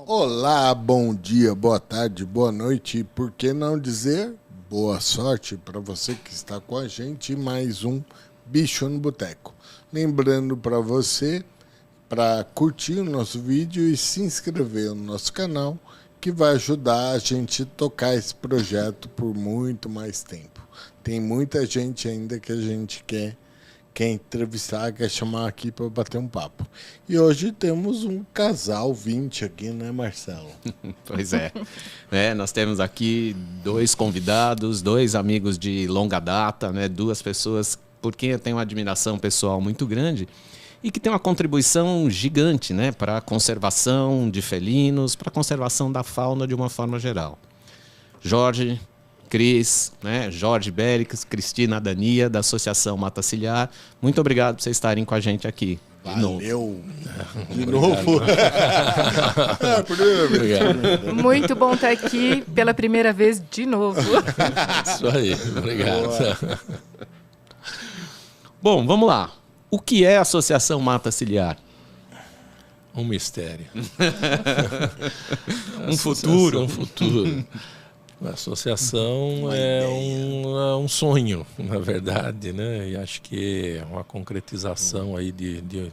Olá, bom dia, boa tarde, boa noite e por que não dizer boa sorte para você que está com a gente em mais um Bicho no Boteco. Lembrando para você para curtir o nosso vídeo e se inscrever no nosso canal, que vai ajudar a gente a tocar esse projeto por muito mais tempo. Tem muita gente ainda que a gente quer entrevistar, quer chamar aqui para bater um papo. E hoje temos um casal 20 aqui, né, Marcelo? Pois é. Nós temos aqui dois convidados, dois amigos de longa data, né, duas pessoas por quem eu tenho uma admiração pessoal muito grande e que tem uma contribuição gigante, né, para a conservação de felinos, para a conservação da fauna de uma forma geral. Jorge, Cris, né, Jorge Bérix, Cristina Dania, da Associação Mata Ciliar. Muito obrigado por vocês estarem com a gente aqui. Valeu! De novo? Obrigado. Muito bom estar aqui pela primeira vez de novo. Isso aí, obrigado. Bom, vamos lá. O que é a Associação Mata Ciliar? Um mistério. Um futuro. Um futuro. A associação é um sonho, na verdade, né? E acho que é uma concretização aí de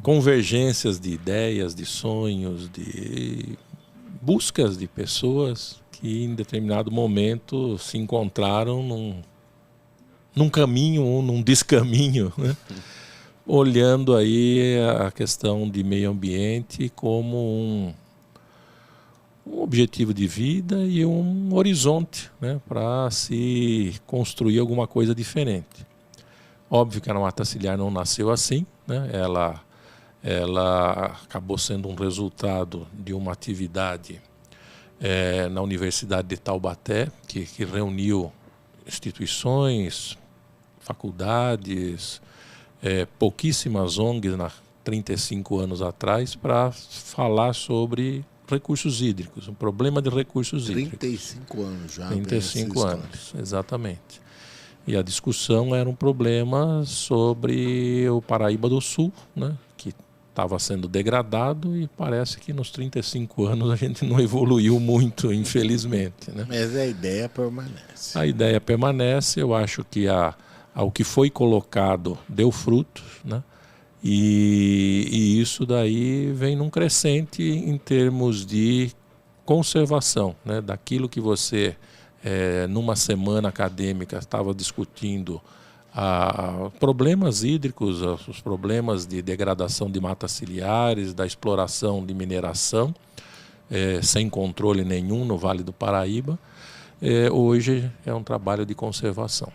convergências de ideias, de sonhos, de buscas de pessoas que em determinado momento se encontraram num caminho ou num descaminho, né? Olhando aí a questão de meio ambiente como um objetivo de vida e um horizonte, né, para se construir alguma coisa diferente. Óbvio que a Mata Ciliar não nasceu assim, né? Ela acabou sendo um resultado de uma atividade na Universidade de Taubaté, que reuniu instituições, faculdades, pouquíssimas ONGs, 35 anos atrás, para falar sobre recursos hídricos, um problema de recursos hídricos. 35 anos já. 35 anos, exatamente. E a discussão era um problema sobre o Paraíba do Sul, né, que estava sendo degradado e parece que nos 35 anos a gente não evoluiu muito, infelizmente, né? Mas a ideia permanece. A ideia permanece, eu acho que o que foi colocado deu frutos, né? E isso daí vem num crescente em termos de conservação, né? Daquilo que você, numa semana acadêmica, estava discutindo problemas hídricos, os problemas de degradação de matas ciliares, da exploração de mineração, sem controle nenhum no Vale do Paraíba, hoje é um trabalho de conservação.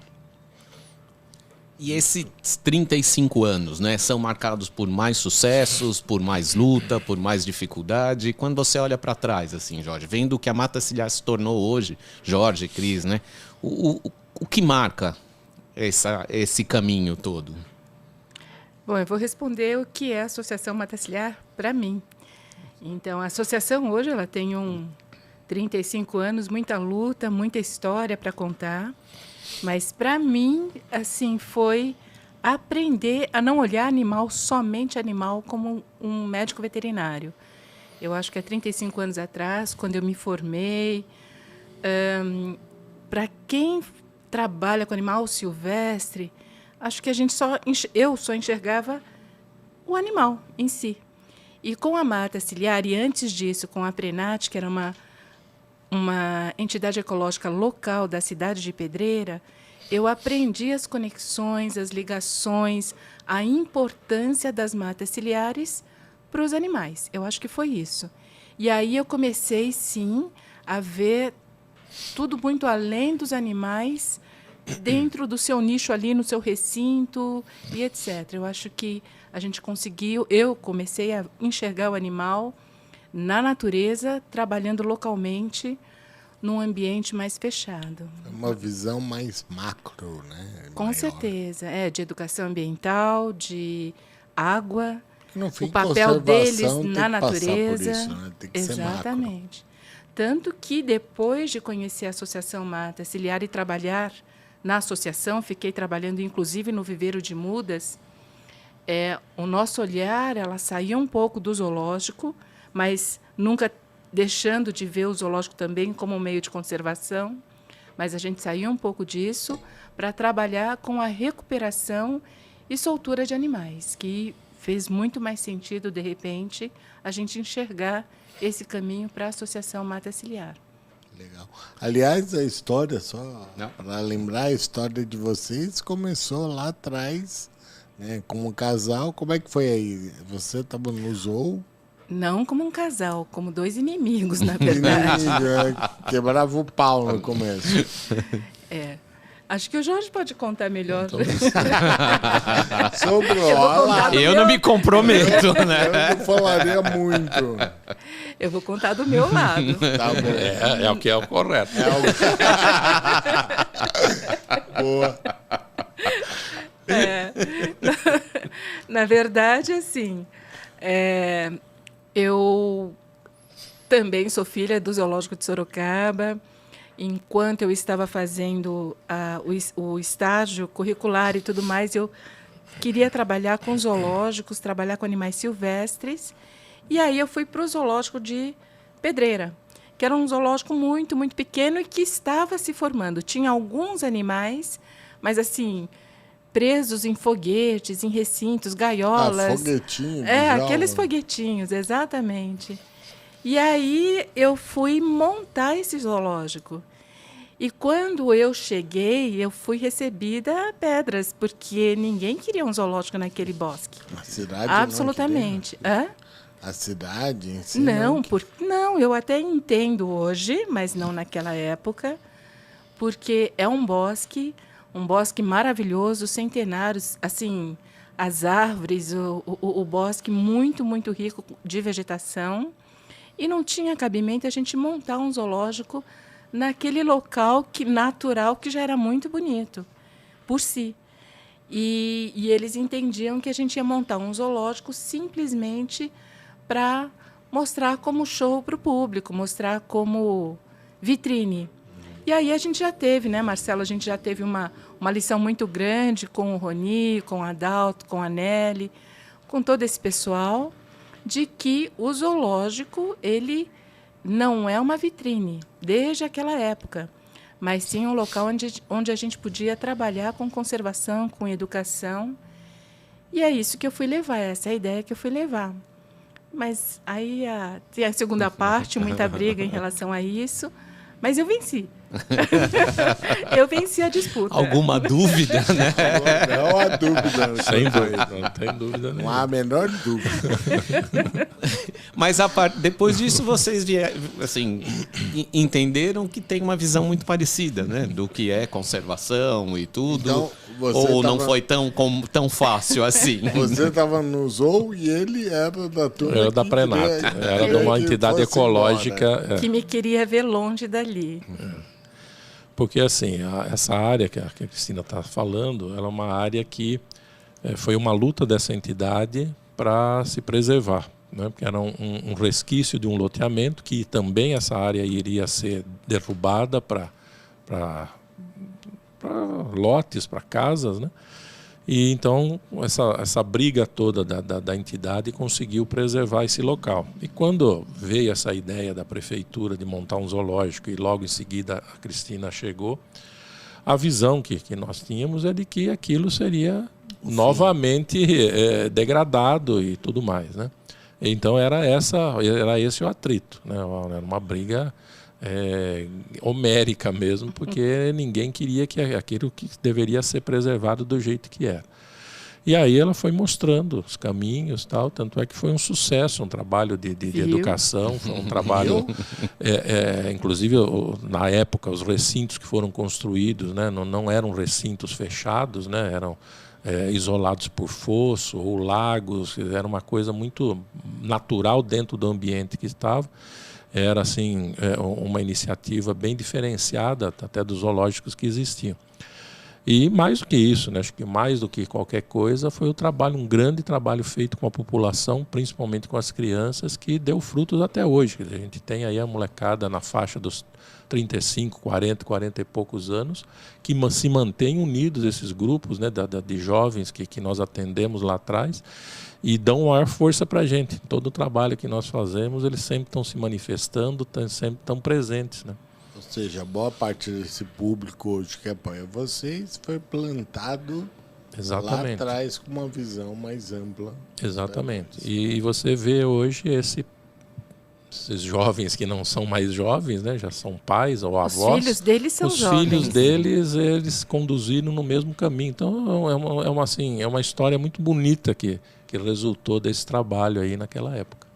E esses 35 anos, né, são marcados por mais sucessos, por mais luta, por mais dificuldade. Quando você olha para trás, assim, Jorge, vendo o que a Mata Ciliar se tornou hoje, Jorge, Cris, né, o que marca esse caminho todo? Bom, eu vou responder o que é a Associação Mata Ciliar para mim. Então, a associação hoje ela tem 35 anos, muita luta, muita história para contar. Mas, para mim, assim, foi aprender a não olhar somente animal, como um médico veterinário. Eu acho que há 35 anos atrás, quando eu me formei, para quem trabalha com animal silvestre, acho que eu só enxergava o animal em si. E com a Mata Ciliar, e antes disso, com a Prenat, que era uma entidade ecológica local da cidade de Pedreira, eu aprendi as conexões, as ligações, a importância das matas ciliares para os animais. Eu acho que foi isso. E aí eu comecei, sim, a ver tudo muito além dos animais, dentro do seu nicho ali, no seu recinto e etc. Eu acho que a gente conseguiu, eu comecei a enxergar o animal na natureza, trabalhando localmente, num ambiente mais fechado. É uma visão mais macro, né? Com certeza. De educação ambiental, de água, o papel deles na natureza. Isso, né? Tem que exatamente. Ser macro. Tanto que, depois de conhecer a Associação Mata Ciliar e trabalhar na associação, fiquei trabalhando, inclusive, no viveiro de mudas, o nosso olhar ela saía um pouco do zoológico mas nunca deixando de ver o zoológico também como um meio de conservação. Mas a gente saiu um pouco disso para trabalhar com a recuperação e soltura de animais, que fez muito mais sentido, de repente, a gente enxergar esse caminho para a Associação Mata Ciliar. Legal. Aliás, a história, só para lembrar, a história de vocês começou lá atrás, né, como casal. Como é que foi aí? Você estava no zoo? Não como um casal, como dois inimigos, na verdade. Quebrava o pau no começo. Acho que o Jorge pode contar melhor. Sobre eu não me comprometo, né? Eu não falaria muito. Eu vou contar do meu lado. Tá bom. É o que é o correto. Boa. Na verdade, assim, eu também sou filha do Zoológico de Sorocaba. Enquanto eu estava fazendo o estágio curricular e tudo mais, eu queria trabalhar com zoológicos, trabalhar com animais silvestres. E aí eu fui para o zoológico de Pedreira, que era um zoológico muito, muito pequeno e que estava se formando. Tinha alguns animais, mas assim, presos em foguetes, em recintos, gaiolas. Foguetinhos. Aqueles foguetinhos, exatamente. E aí eu fui montar esse zoológico. E quando eu cheguei, eu fui recebida a pedras, porque ninguém queria um zoológico naquele bosque. A cidade absolutamente. Não a cidade em si? Não, eu até entendo hoje, mas não naquela época, porque é um bosque maravilhoso, centenários, assim, as árvores, o bosque muito, muito rico de vegetação. E não tinha cabimento a gente montar um zoológico naquele local natural que já era muito bonito por si. E eles entendiam que a gente ia montar um zoológico simplesmente para mostrar como show para o público, mostrar como vitrine. E aí a gente já teve, né, Marcelo? A gente já teve uma lição muito grande com o Roni, com a Adalto, com a Nelly, com todo esse pessoal, de que o zoológico ele não é uma vitrine, desde aquela época, mas sim um local onde a gente podia trabalhar com conservação, com educação. E é isso que eu fui levar, essa é a ideia que eu fui levar. Mas aí tem a segunda parte, muita briga em relação a isso, mas eu venci. Eu venci a disputa. Alguma dúvida, né? Não há dúvida. Sem dúvida, não tem dúvida nenhuma. Não há a menor dúvida. Mas depois disso vocês assim, entenderam que tem uma visão muito parecida, né? Do que é conservação e tudo. Então, ou não foi tão fácil assim? Você estava no zoo e ele era da turma. Era da Prenato. Era de uma entidade ecológica. Que me queria ver longe dali. Porque, assim, essa área que a Cristina está falando, ela é uma área que foi uma luta dessa entidade para se preservar, né? Porque era um resquício de um loteamento que também essa área iria ser derrubada para lotes, para casas, né? E então essa briga toda da entidade conseguiu preservar esse local. E quando veio essa ideia da prefeitura de montar um zoológico e logo em seguida a Cristina chegou, a visão que nós tínhamos é de que aquilo seria novamente degradado e tudo mais, né? Então era esse o atrito, né? Era uma briga homérica mesmo, porque ninguém queria que aquilo que deveria ser preservado do jeito que era. E aí ela foi mostrando os caminhos, tal, tanto é que foi um sucesso, um trabalho de educação, foi um trabalho, inclusive na época os recintos que foram construídos, né, não eram recintos fechados, né, eram isolados por fosso ou lagos, era uma coisa muito natural dentro do ambiente que estava. Era assim uma iniciativa bem diferenciada até dos zoológicos que existiam. E mais do que isso, né? Acho que mais do que qualquer coisa foi o trabalho, um grande trabalho feito com a população, principalmente com as crianças, que deu frutos até hoje. A gente tem aí a molecada na faixa dos 35, 40 e poucos anos, que se mantêm unidos, esses grupos, né, de jovens que nós atendemos lá atrás, e dão maior força para a gente. Todo o trabalho que nós fazemos, eles sempre estão se manifestando, sempre estão presentes, né? Ou seja, boa parte desse público hoje que apoia vocês foi plantado lá atrás com uma visão mais ampla. Exatamente. E você vê hoje esses jovens que não são mais jovens, né, já são pais ou avós. Os filhos deles são jovens. Os filhos deles, eles conduziram no mesmo caminho. Então é uma história muito bonita que resultou desse trabalho aí naquela época.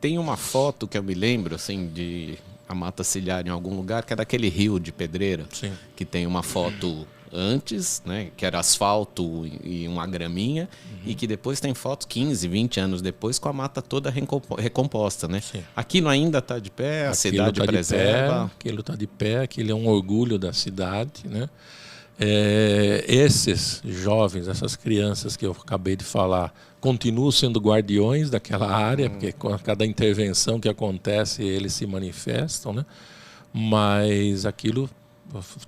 Tem uma foto que eu me lembro, assim, de a Mata Ciliar em algum lugar, que é daquele rio de Pedreira. Sim. Que tem uma foto antes, né, que era asfalto e uma graminha, e que depois tem fotos 15, 20 anos depois com a mata toda recomposta, né? Sim. Aquilo ainda está de pé, a cidade preserva. Aquilo está de pé, aquilo é um orgulho da cidade, né? Esses jovens, essas crianças que eu acabei de falar, continuam sendo guardiões daquela área, porque com cada intervenção que acontece, eles se manifestam, né? Mas aquilo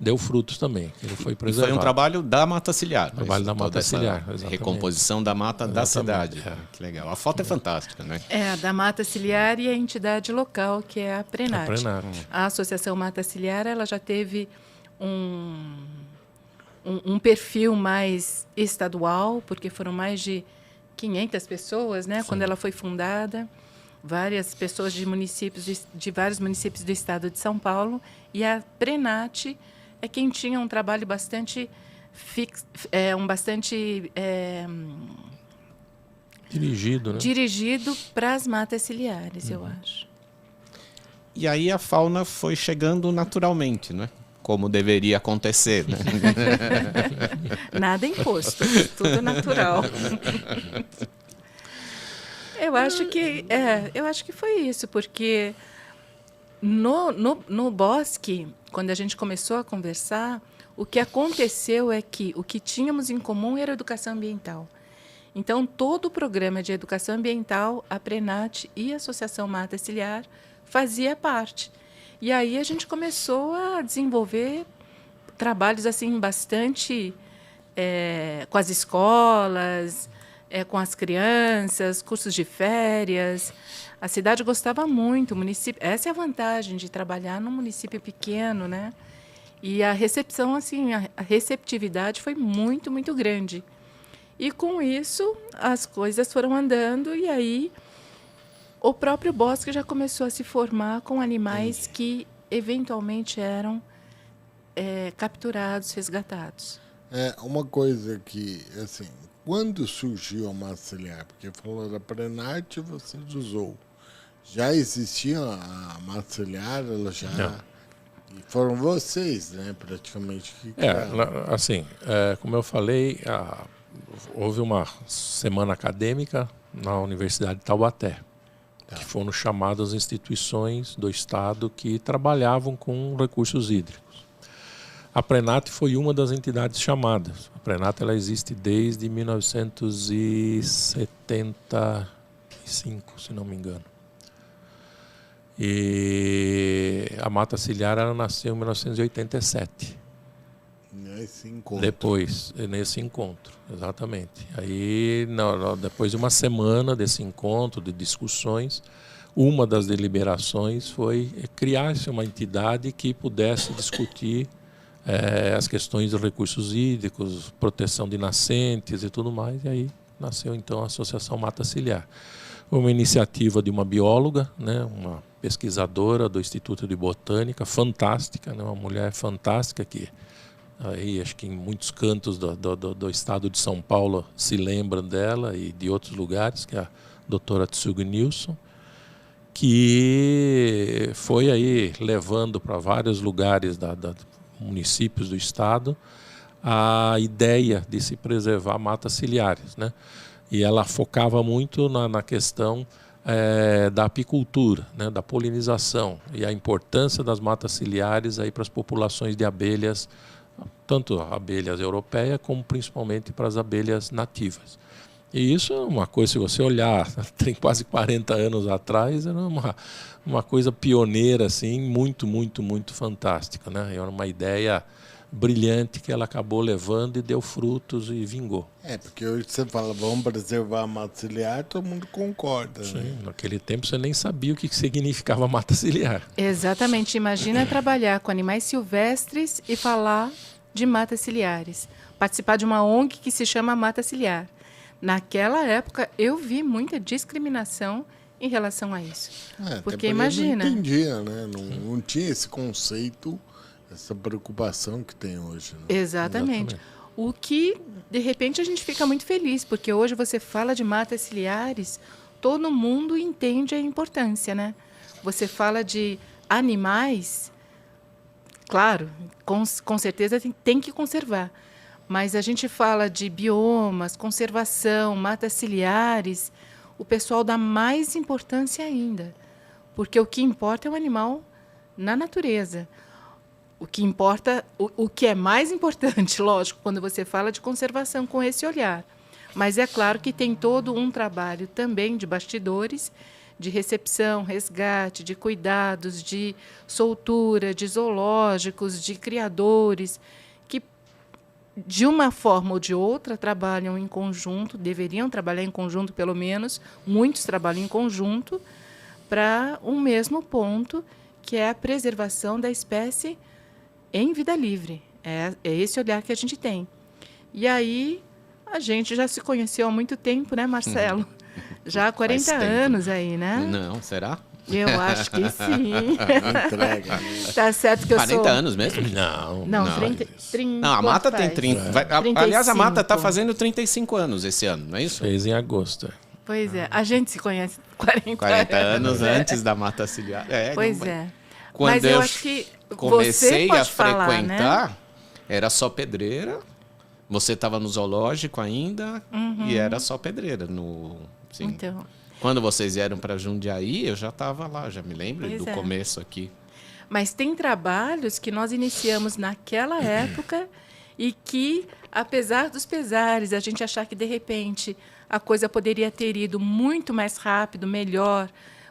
deu frutos também, ele foi preservado. Foi um trabalho da Mata Ciliar. Trabalho da Mata Ciliar, exatamente. Recomposição da mata da cidade. Que legal. A foto é fantástica, né? É, a da Mata Ciliar e a entidade local, que é a Prenat. A Associação Mata Ciliar, ela já teve um perfil mais estadual, porque foram mais de 500 pessoas, né? Quando ela foi fundada, várias pessoas de vários municípios do estado de São Paulo, e a Prenat é quem tinha um trabalho bastante dirigido, né? Dirigido para as matas ciliares, eu acho. E aí a fauna foi chegando naturalmente, né? Como deveria acontecer, né? Nada imposto, tudo natural. Eu acho que foi isso, porque no bosque, quando a gente começou a conversar, o que aconteceu é que o que tínhamos em comum era a educação ambiental. Então, todo o programa de educação ambiental, a Prenat e a Associação Mata Ciliar fazia parte. E aí a gente começou a desenvolver trabalhos assim bastante com as escolas, com as crianças, cursos de férias. A cidade gostava muito, o município. Essa é a vantagem de trabalhar num município pequeno, né? E a recepção, assim, a receptividade foi muito, muito grande. E com isso as coisas foram andando e aí o próprio bosque já começou a se formar com animais que eventualmente eram capturados, resgatados. Uma coisa que, assim, quando surgiu a Mata Ciliar, porque falou da Prenat, você usou. Já existia a Mata Ciliar, ela já... Não. E foram vocês, né, praticamente, que criaram. Assim, como eu falei, houve uma semana acadêmica na Universidade de Taubaté, que foram chamadas instituições do Estado que trabalhavam com recursos hídricos. A Prenat foi uma das entidades chamadas. A Prenat ela existe desde 1975, se não me engano. E a Mata Ciliar ela nasceu em 1987. Nesse encontro. Depois, nesse encontro, exatamente. Aí, depois de uma semana desse encontro, de discussões, uma das deliberações foi criar-se uma entidade que pudesse discutir as questões de recursos hídricos, proteção de nascentes e tudo mais. E aí nasceu, então, a Associação Mata Ciliar. Uma iniciativa de uma bióloga, né, uma pesquisadora do Instituto de Botânica, fantástica, né, uma mulher fantástica que... Aí, acho que em muitos cantos do estado de São Paulo se lembram dela e de outros lugares, que é a doutora Tsugi Nilsson, que foi aí levando para vários lugares municípios do estado a ideia de se preservar matas ciliares, né? E ela focava muito na questão da apicultura, né, da polinização e a importância das matas ciliares aí para as populações de abelhas tanto abelhas europeias como principalmente para as abelhas nativas. E isso é uma coisa, se você olhar, tem quase 40 anos atrás, era uma coisa pioneira, assim, muito, muito, muito fantástica, né? Era uma ideia brilhante que ela acabou levando e deu frutos e vingou. Porque hoje você fala, vamos preservar a mata ciliar, todo mundo concorda. Sim, né? naquele tempo você nem sabia o que significava mata ciliar. Exatamente. Imagina trabalhar com animais silvestres e falar de matas ciliares. Participar de uma ONG que se chama Mata Ciliar. Naquela época, eu vi muita discriminação em relação a isso. Porque imagina... Não entendia, né? Não tinha esse conceito, essa preocupação que tem hoje. Né? Exatamente. O que, de repente, a gente fica muito feliz, porque hoje você fala de matas ciliares, todo mundo entende a importância, né? Você fala de animais, claro, com certeza tem que conservar. Mas a gente fala de biomas, conservação, matas ciliares, o pessoal dá mais importância ainda. Porque o que importa é o animal na natureza. O que importa, o que é mais importante, lógico, quando você fala de conservação com esse olhar. Mas é claro que tem todo um trabalho também de bastidores, de recepção, resgate, de cuidados, de soltura, de zoológicos, de criadores, que de uma forma ou de outra trabalham em conjunto, deveriam trabalhar em conjunto pelo menos, muitos trabalham em conjunto, para um mesmo ponto, que é a preservação da espécie em vida livre. É esse olhar que a gente tem. E aí, a gente já se conheceu há muito tempo, né, Marcelo? Já há 40 anos aí, né? Não, será? Eu acho que sim. Entrega. Tá certo que eu 40 sou... anos mesmo? Não, 30... Não, a Mata tem 30. É. Aliás, a Mata está fazendo 35 anos esse ano, não é isso? Fez em agosto. Pois é, a gente se conhece 40 anos né? antes da Mata Ciliar. Pois não, é. Quando Mas eu acho que comecei você pode a frequentar, falar, né? era só pedreira. Você estava no zoológico ainda e era só pedreira. Sim. Então... Quando vocês vieram para Jundiaí, eu já estava lá, já me lembro Pois do é. começo aqui. Mas tem trabalhos que nós iniciamos naquela época e que, apesar dos pesares, a gente achar que, de repente, a coisa poderia ter ido muito mais rápido, melhor,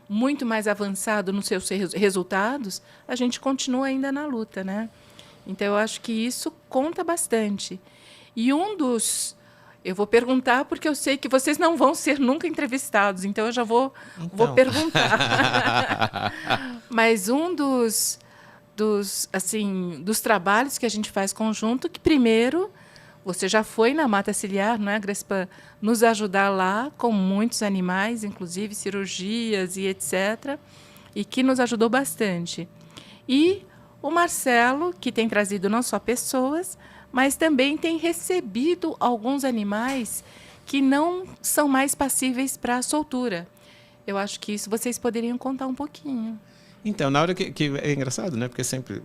muito mais avançado nos seus resultados, a gente continua ainda na luta, né? Então, eu acho que isso conta bastante. E um dos... Eu vou perguntar porque eu sei que vocês não vão ser nunca entrevistados, então eu já vou perguntar. Mas um dos trabalhos que a gente faz conjunto, que primeiro, você já foi na Mata Ciliar, não é, Grespan? Nos ajudar lá com muitos animais, inclusive cirurgias e etc., e que nos ajudou bastante. E o Marcelo, que tem trazido não só pessoas, mas também tem recebido alguns animais que não são mais passíveis para a soltura. Eu acho que isso vocês poderiam contar um pouquinho. Então, na hora que é engraçado, né? Porque sempre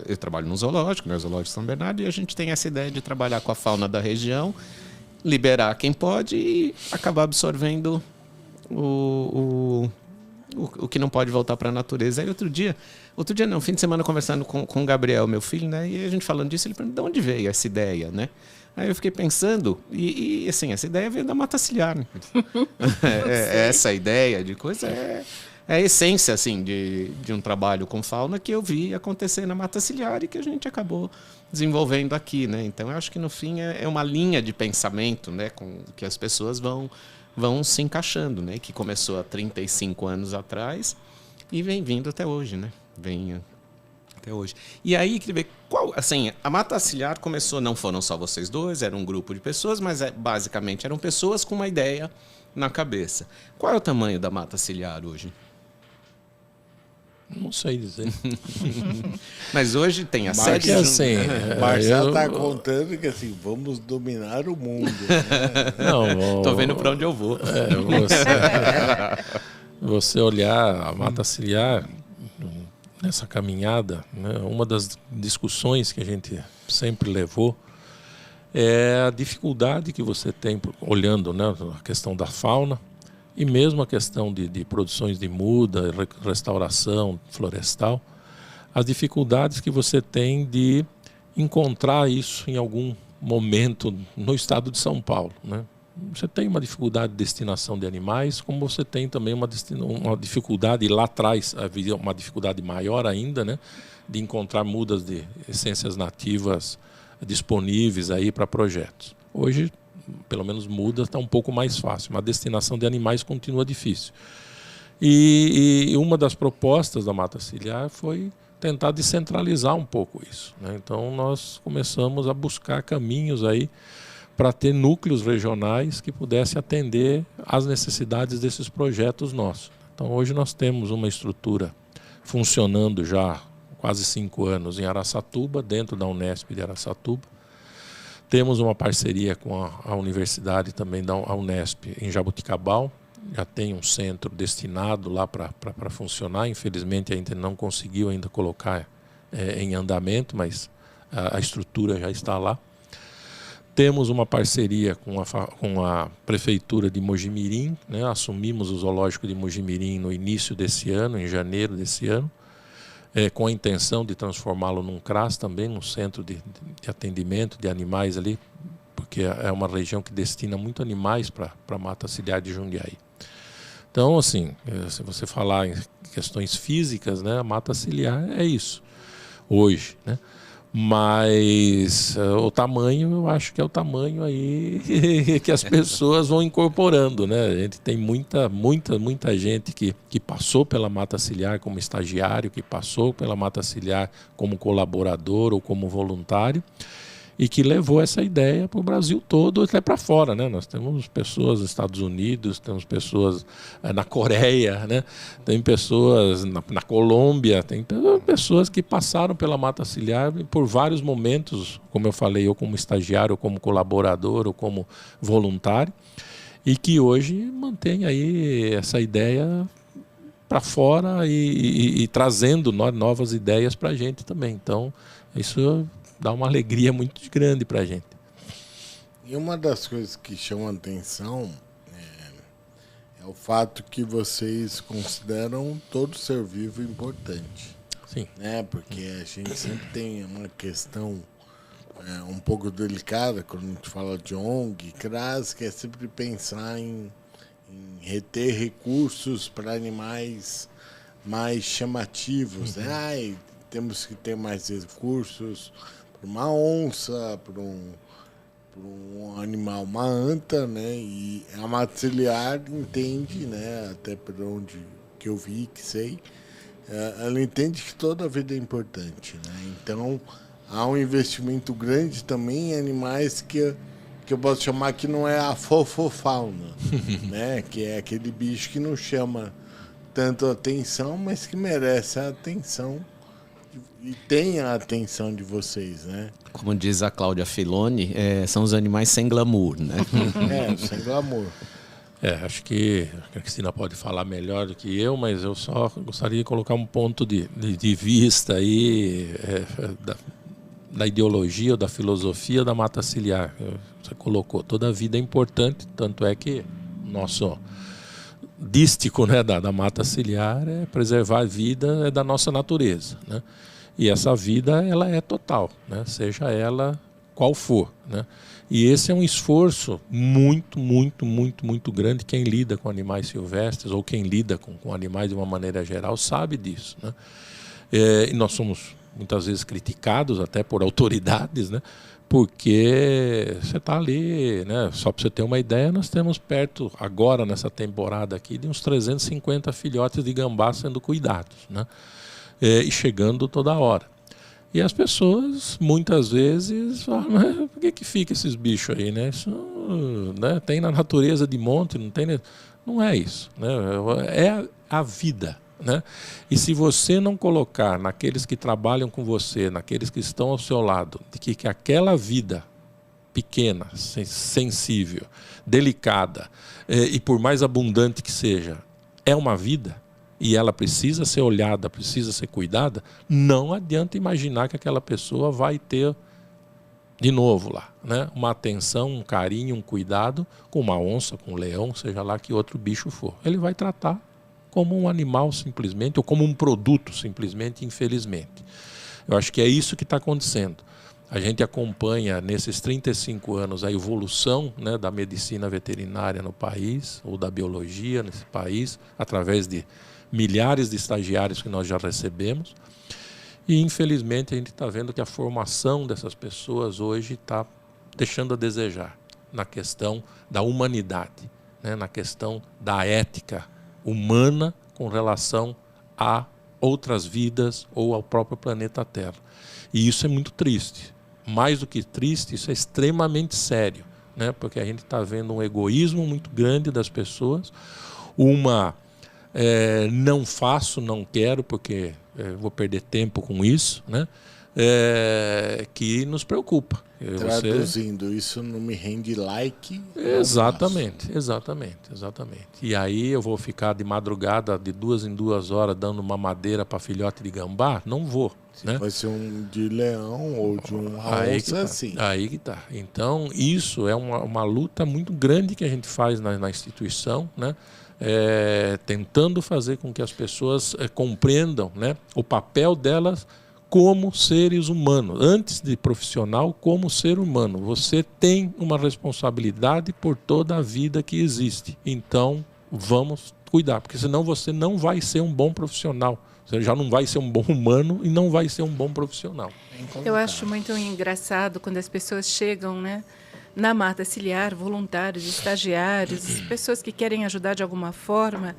eu trabalho no zoológico, no Zoológico São Bernardo, e a gente tem essa ideia de trabalhar com a fauna da região, liberar quem pode e acabar absorvendo o que não pode voltar para a natureza. Aí outro dia não, fim de semana conversando com o Gabriel, meu filho, né? E a gente falando disso, ele perguntou de onde veio essa ideia, né? Aí eu fiquei pensando, e assim, essa ideia veio da Mata Ciliar. Né? Essa ideia de coisa é a essência, assim, de um trabalho com fauna que eu vi acontecer na Mata Ciliar e que a gente acabou desenvolvendo aqui, né? Então, eu acho que no fim é uma linha de pensamento, né? Com que as pessoas vão se encaixando, né? Que começou há 35 anos atrás e vem vindo até hoje, né? Vem até hoje. E aí, queria ver qual... Assim, a Mata Ciliar começou, não foram só vocês dois, era um grupo de pessoas, mas basicamente eram pessoas com uma ideia na cabeça. Qual é o tamanho da Mata Ciliar hoje? Não sei dizer. Mas hoje tem a Mas sede... assim, Marcelo está contando que assim, vamos dominar o mundo. Né? Não, Tô vendo para onde eu vou. Você olhar a Mata Ciliar nessa caminhada, né, uma das discussões que a gente sempre levou é a dificuldade que você tem olhando, né, a questão da fauna e mesmo a questão de produções de muda, restauração florestal, as dificuldades que você tem de encontrar isso em algum momento no estado de São Paulo, né? Você tem uma dificuldade de destinação de animais, como você tem também uma dificuldade, e lá atrás havia uma dificuldade maior ainda, né, de encontrar mudas de essências nativas disponíveis aí para projetos. Hoje, pelo menos muda, está um pouco mais fácil, mas a destinação de animais continua difícil. E uma das propostas da Mata Ciliar foi tentar descentralizar um pouco isso, né? Então nós começamos a buscar caminhos aí para ter núcleos regionais que pudessem atender às necessidades desses projetos nossos. Então hoje nós temos uma estrutura funcionando já há quase 5 anos em Araçatuba, dentro da Unesp de Araçatuba. Temos uma parceria com a universidade também da Unesp em Jaboticabal. Já tem um centro destinado lá para funcionar. Infelizmente ainda não conseguiu ainda colocar em andamento, mas a estrutura já está lá. Temos uma parceria com a Prefeitura de Mojimirim, né? Assumimos o Zoológico de Mojimirim no início desse ano, em janeiro desse ano, com a intenção de transformá-lo num CRAS também, num centro de atendimento de animais ali, porque é uma região que destina muito animais para a Mata Ciliar de Jundiaí. Então, assim, se você falar em questões físicas, né, a Mata Ciliar é isso, hoje, né? Mas o tamanho, eu acho que é o tamanho aí que as pessoas vão incorporando, né? A gente tem muita gente que passou pela Mata Ciliar como estagiário, que passou pela Mata Ciliar como colaborador ou como voluntário, e que levou essa ideia para o Brasil todo, até para fora, né? Nós temos pessoas nos Estados Unidos, temos pessoas na Coreia, né? Tem pessoas na Colômbia, tem pessoas que passaram pela Mata Ciliar por vários momentos, como eu falei, ou como estagiário, ou como colaborador, ou como voluntário, e que hoje mantém aí essa ideia para fora e trazendo novas ideias para a gente também. Então, isso dá uma alegria muito grande para a gente. E uma das coisas que chama a atenção é o fato que vocês consideram todo ser vivo importante. Sim. Né? Porque a gente sempre tem uma questão um pouco delicada quando a gente fala de ONG, CRAS, que é sempre pensar em reter recursos para animais mais chamativos. Né? Ai, temos que ter mais recursos para uma onça, para um animal, uma anta, né? E a Mata Ciliar entende, né? Até por onde que eu vi, que sei, ela entende que toda a vida é importante, né? Então há um investimento grande também em animais que eu posso chamar que não é a fofofauna, né? Que é aquele bicho que não chama tanto atenção, mas que merece a atenção e tem a atenção de vocês, né? Como diz a Cláudia Filoni, são os animais sem glamour, né? Sem glamour. Acho que a Cristina pode falar melhor do que eu, mas eu só gostaria de colocar um ponto de vista aí da ideologia ou da filosofia da Mata Ciliar. Você colocou, toda a vida é importante, tanto é que nosso dístico, né, da Mata Ciliar é preservar a vida da nossa natureza, né? E essa vida, ela é total, né? Seja ela qual for, né? E esse é um esforço muito grande. Quem lida com animais silvestres ou quem lida com animais de uma maneira geral sabe disso, né? E nós somos muitas vezes criticados até por autoridades, né? Porque você está ali, né? Só para você ter uma ideia, nós temos perto, agora nessa temporada aqui, de uns 350 filhotes de gambá sendo cuidados, né? E chegando toda hora. E as pessoas, muitas vezes, falam, mas por que fica esses bichos aí, né? Isso, né? Tem na natureza de monte, não tem... Não é isso, né? É a vida, né? E se você não colocar naqueles que trabalham com você, naqueles que estão ao seu lado, de que aquela vida pequena, sensível, delicada, e por mais abundante que seja, é uma vida, e ela precisa ser olhada, precisa ser cuidada, não adianta imaginar que aquela pessoa vai ter, de novo lá, né, uma atenção, um carinho, um cuidado com uma onça, com um leão, seja lá que outro bicho for. Ele vai tratar como um animal simplesmente, ou como um produto simplesmente, infelizmente. Eu acho que é isso que está acontecendo. A gente acompanha nesses 35 anos a evolução, né, da medicina veterinária no país, ou da biologia nesse país, através de milhares de estagiários que nós já recebemos. E, infelizmente, a gente está vendo que a formação dessas pessoas hoje está deixando a desejar na questão da humanidade, né, na questão da ética humana com relação a outras vidas ou ao próprio planeta Terra. E isso é muito triste. Mais do que triste, isso é extremamente sério, né? Porque a gente está vendo um egoísmo muito grande das pessoas, uma não faço, não quero, porque vou perder tempo com isso, né? Que nos preocupa. Traduzindo, isso não me rende like. Exatamente. E aí eu vou ficar de madrugada, de 2 em 2 horas, dando uma madeira para filhote de gambá? Não vou. Né? Vai ser um de leão ou de um onça, sim. Aí que tá. Então, isso é uma luta muito grande que a gente faz na instituição, né? Tentando fazer com que as pessoas compreendam, né, o papel delas como seres humanos. Antes de profissional, como ser humano. Você tem uma responsabilidade por toda a vida que existe. Então, vamos cuidar, porque senão você não vai ser um bom profissional. Você já não vai ser um bom humano e não vai ser um bom profissional. Eu acho muito engraçado quando as pessoas chegam, né, na mata ciliar, voluntários, estagiários, pessoas que querem ajudar de alguma forma,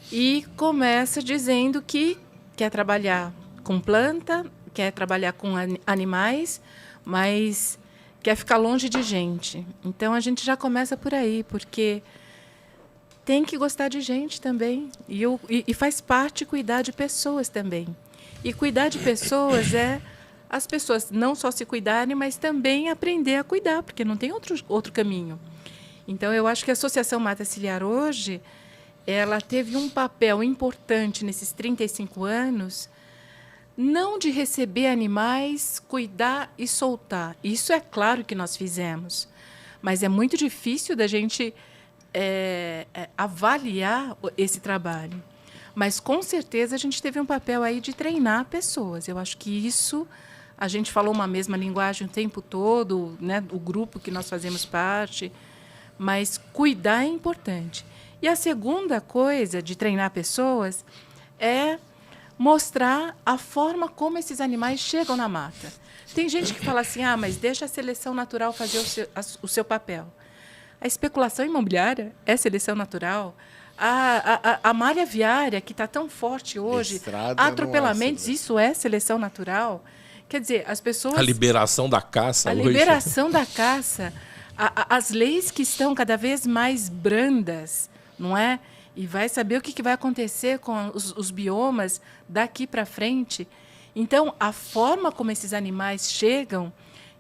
e começa dizendo que quer trabalhar com planta, quer trabalhar com animais, mas quer ficar longe de gente. Então, a gente já começa por aí, porque tem que gostar de gente também. E faz parte cuidar de pessoas também. E cuidar de pessoas é as pessoas não só se cuidarem, mas também aprender a cuidar, porque não tem outro caminho. Então, eu acho que a Associação Mata Ciliar hoje, ela teve um papel importante nesses 35 anos, não de receber animais, cuidar e soltar. Isso é claro que nós fizemos, mas é muito difícil da gente avaliar esse trabalho. Mas, com certeza, a gente teve um papel aí de treinar pessoas. Eu acho que isso, a gente falou uma mesma linguagem o tempo todo, né, o grupo que nós fazemos parte, mas cuidar é importante. E a segunda coisa de treinar pessoas é mostrar a forma como esses animais chegam na mata. Tem gente que fala assim, mas deixa a seleção natural fazer o seu papel. A especulação imobiliária é seleção natural. A malha viária, que está tão forte hoje, atropelamentos, isso é seleção natural. Quer dizer, as pessoas... A liberação da caça hoje. A liberação da caça. As leis que estão cada vez mais brandas, não é? E vai saber o que vai acontecer com os biomas daqui para frente. Então, a forma como esses animais chegam,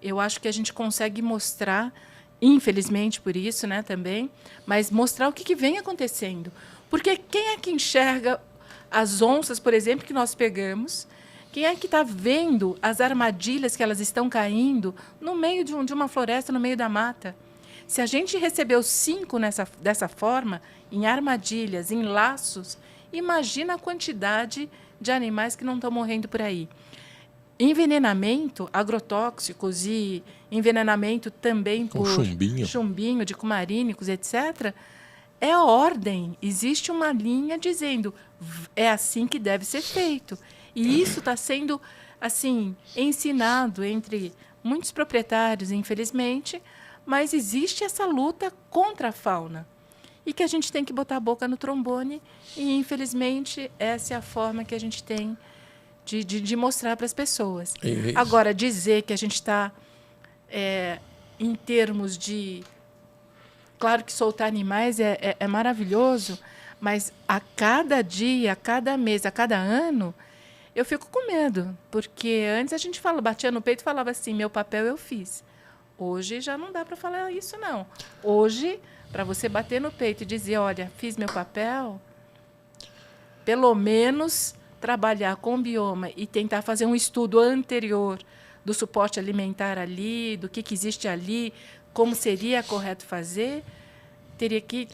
eu acho que a gente consegue mostrar, infelizmente por isso, né, também, mas mostrar o que vem acontecendo. Porque quem é que enxerga as onças, por exemplo, que nós pegamos? Quem é que está vendo as armadilhas que elas estão caindo no meio de uma floresta, no meio da mata? Se a gente recebeu 5 dessa forma, em armadilhas, em laços, imagina a quantidade de animais que não estão morrendo por aí. Envenenamento, agrotóxicos e envenenamento também por chumbinho de cumarínicos, etc., é ordem. Existe uma linha dizendo é assim que deve ser feito. E isso está sendo assim ensinado entre muitos proprietários, infelizmente, mas existe essa luta contra a fauna. E que a gente tem que botar a boca no trombone e, infelizmente, essa é a forma que a gente tem de mostrar para as pessoas. Agora, dizer que a gente está, em termos de... Claro que soltar animais é maravilhoso, mas a cada dia, a cada mês, a cada ano, eu fico com medo. Porque antes a gente batia no peito e falava assim, meu papel eu fiz. Hoje já não dá para falar isso, não. Hoje, para você bater no peito e dizer, olha, fiz meu papel, pelo menos trabalhar com o bioma e tentar fazer um estudo anterior do suporte alimentar ali, do que existe ali, como seria correto fazer, teria que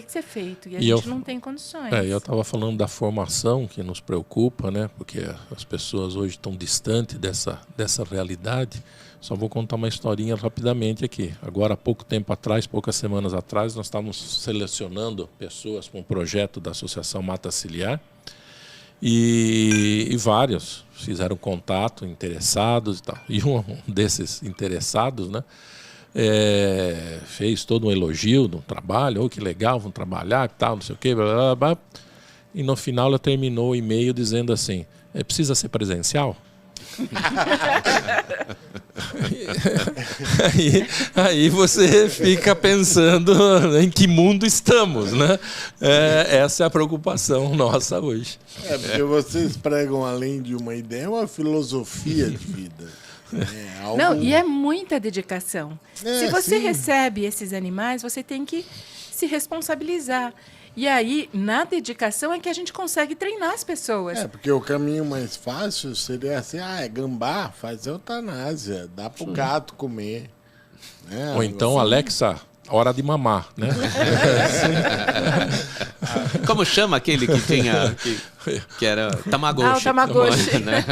ser feito, e a E gente eu- não tem condições. Eu estava falando da formação que nos preocupa, né? Porque as pessoas hoje estão distantes dessa realidade. Só vou contar uma historinha rapidamente aqui. Agora, há pouco tempo atrás, poucas semanas atrás, nós estávamos selecionando pessoas para um projeto da Associação Mata Ciliar e vários fizeram contato, interessados e tal. E um desses interessados, né? Fez todo um elogio do trabalho, que legal, vão trabalhar, tal, não sei o quê, blá, blá, blá. E no final ela terminou o e-mail dizendo assim, precisa ser presencial? aí você fica pensando em que mundo estamos, né? Essa é a preocupação nossa hoje. Porque vocês pregam, além de uma ideia, uma filosofia de vida. Algo... Não, e é muita dedicação. Se você sim. recebe esses animais, você tem que se responsabilizar. E aí, na dedicação, é que a gente consegue treinar as pessoas. Porque o caminho mais fácil seria assim, gambá, faz eutanásia, dá pro gato comer. Né? Ou então, Alexa, hora de mamar, né? Como chama aquele que tinha... Que era Tamagotchi. O Tamagotchi. Né?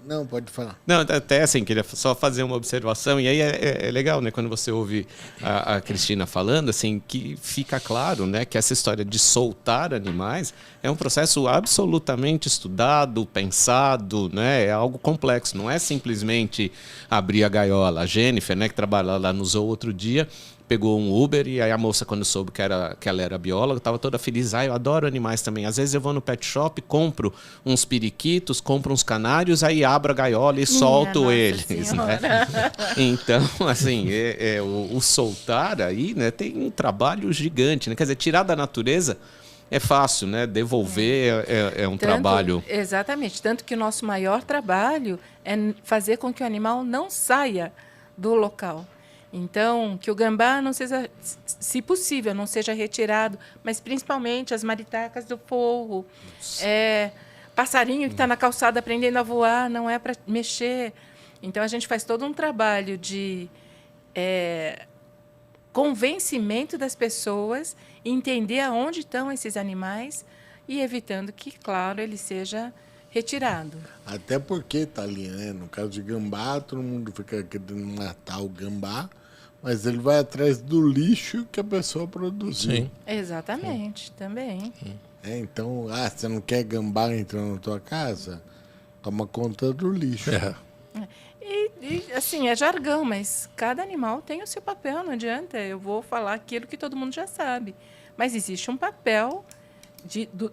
Não, pode falar. Não, até assim, queria só fazer uma observação, e aí é legal, né, quando você ouve a Cristina falando, assim, que fica claro, né, que essa história de soltar animais é um processo absolutamente estudado, pensado, né, é algo complexo, não é simplesmente abrir a gaiola. A Jennifer, né, que trabalha lá no Zoo outro dia, pegou um Uber e aí a moça, quando soube que ela era bióloga, estava toda feliz. Eu adoro animais também. Às vezes eu vou no pet shop, compro uns periquitos, compro uns canários, aí abro a gaiola e solto eles. Né? Então, assim, o soltar aí, né, tem um trabalho gigante. Né? Quer dizer, tirar da natureza é fácil, né? Devolver é um trabalho... Exatamente. Tanto que o nosso maior trabalho é fazer com que o animal não saia do local. Então, que o gambá não seja, se possível, não seja retirado, mas principalmente as maritacas do forro, passarinho que está na calçada aprendendo a voar, não é para mexer. Então, a gente faz todo um trabalho de convencimento das pessoas, entender aonde estão esses animais e evitando que, claro, ele seja retirado. Até porque, Thalia, né? No caso de gambá, todo mundo fica querendo matar o gambá, mas ele vai atrás do lixo que a pessoa produziu. Sim. Exatamente, também. Então, você não quer gambá entrando na tua casa? Toma conta do lixo. E, assim, é jargão, mas cada animal tem o seu papel, não adianta. Eu vou falar aquilo que todo mundo já sabe. Mas existe um papel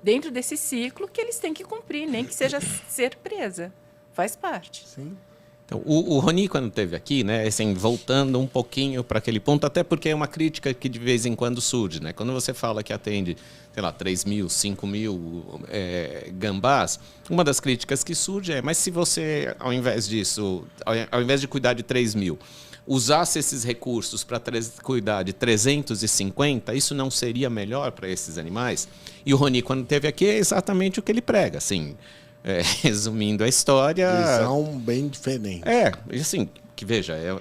dentro desse ciclo que eles têm que cumprir, nem que seja ser presa. Faz parte. Sim. Então, o Rony, quando esteve aqui, né, assim, voltando um pouquinho para aquele ponto, até porque é uma crítica que de vez em quando surge, né? Quando você fala que atende, sei lá, 3.000, 5.000 gambás, uma das críticas que surge mas se você, ao invés disso, ao invés de cuidar de 3.000, usasse esses recursos para cuidar de 350, isso não seria melhor para esses animais? E o Rony, quando esteve aqui, é exatamente o que ele prega, assim... resumindo a história... Visão bem diferente. Assim, que veja, é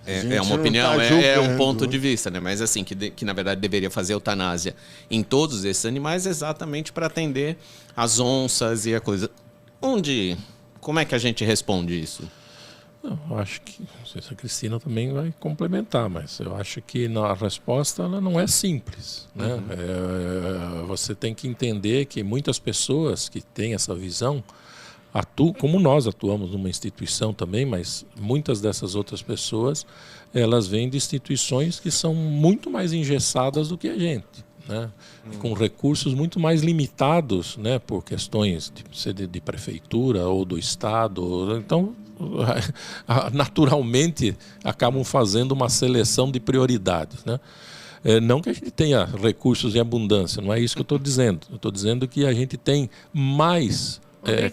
gente uma não opinião, tá é um julgando. ponto de vista, né? Mas assim, que na verdade deveria fazer eutanásia em todos esses animais exatamente para atender as onças e a coisa. Como é que a gente responde isso? Eu acho que, não sei se a Cristina também vai complementar, mas eu acho que a resposta ela não é simples, né? Você tem que entender que muitas pessoas que têm essa visão como nós atuamos numa instituição também, mas muitas dessas outras pessoas elas vêm de instituições que são muito mais engessadas do que a gente, né? Com recursos muito mais limitados, né? Por questões de prefeitura ou do estado, então naturalmente acabam fazendo uma seleção de prioridades, né? Não que a gente tenha recursos em abundância, não é isso que eu estou dizendo. Eu estou dizendo que a gente tem mais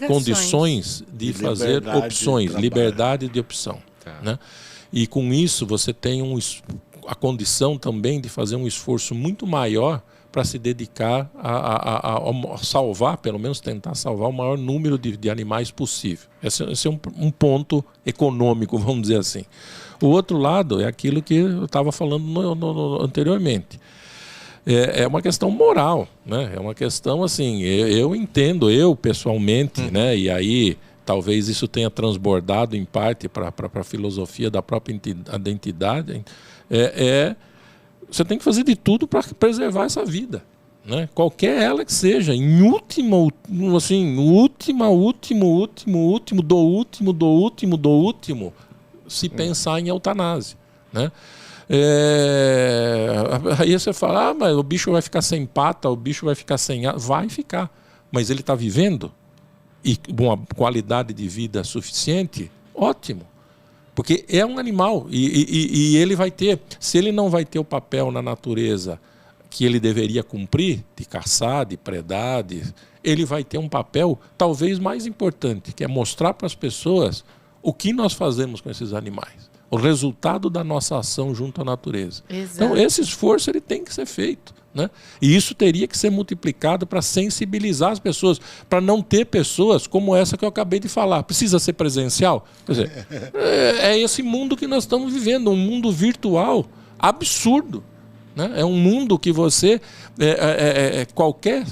condições de fazer opções, liberdade de opção. Né? E com isso você tem a condição também de fazer um esforço muito maior para se dedicar a salvar, pelo menos tentar salvar o maior número de animais possível. Esse é um ponto econômico, vamos dizer assim. O outro lado é aquilo que eu estava falando anteriormente. É uma questão moral, né? É uma questão assim, eu entendo, eu pessoalmente, né? E aí talvez isso tenha transbordado em parte para a filosofia da própria identidade. Você tem que fazer de tudo para preservar essa vida, né? Qualquer ela que seja, em última, assim, último, se pensar em eutanásia, né? Aí você fala, mas o bicho vai ficar sem pata, o bicho vai ficar sem ar. Vai ficar, mas ele está vivendo e com uma qualidade de vida suficiente, ótimo. Porque é um animal e ele vai ter, se ele não vai ter o papel na natureza que ele deveria cumprir, de caçar, de predar, ele vai ter um papel talvez mais importante, que é mostrar para as pessoas o que nós fazemos com esses animais, o resultado da nossa ação junto à natureza. Exato. Então esse esforço ele tem que ser feito, né? E isso teria que ser multiplicado para sensibilizar as pessoas, para não ter pessoas como essa que eu acabei de falar. Precisa ser presencial? Quer dizer, é esse mundo que nós estamos vivendo, um mundo virtual absurdo, né? É um mundo que você, qualquer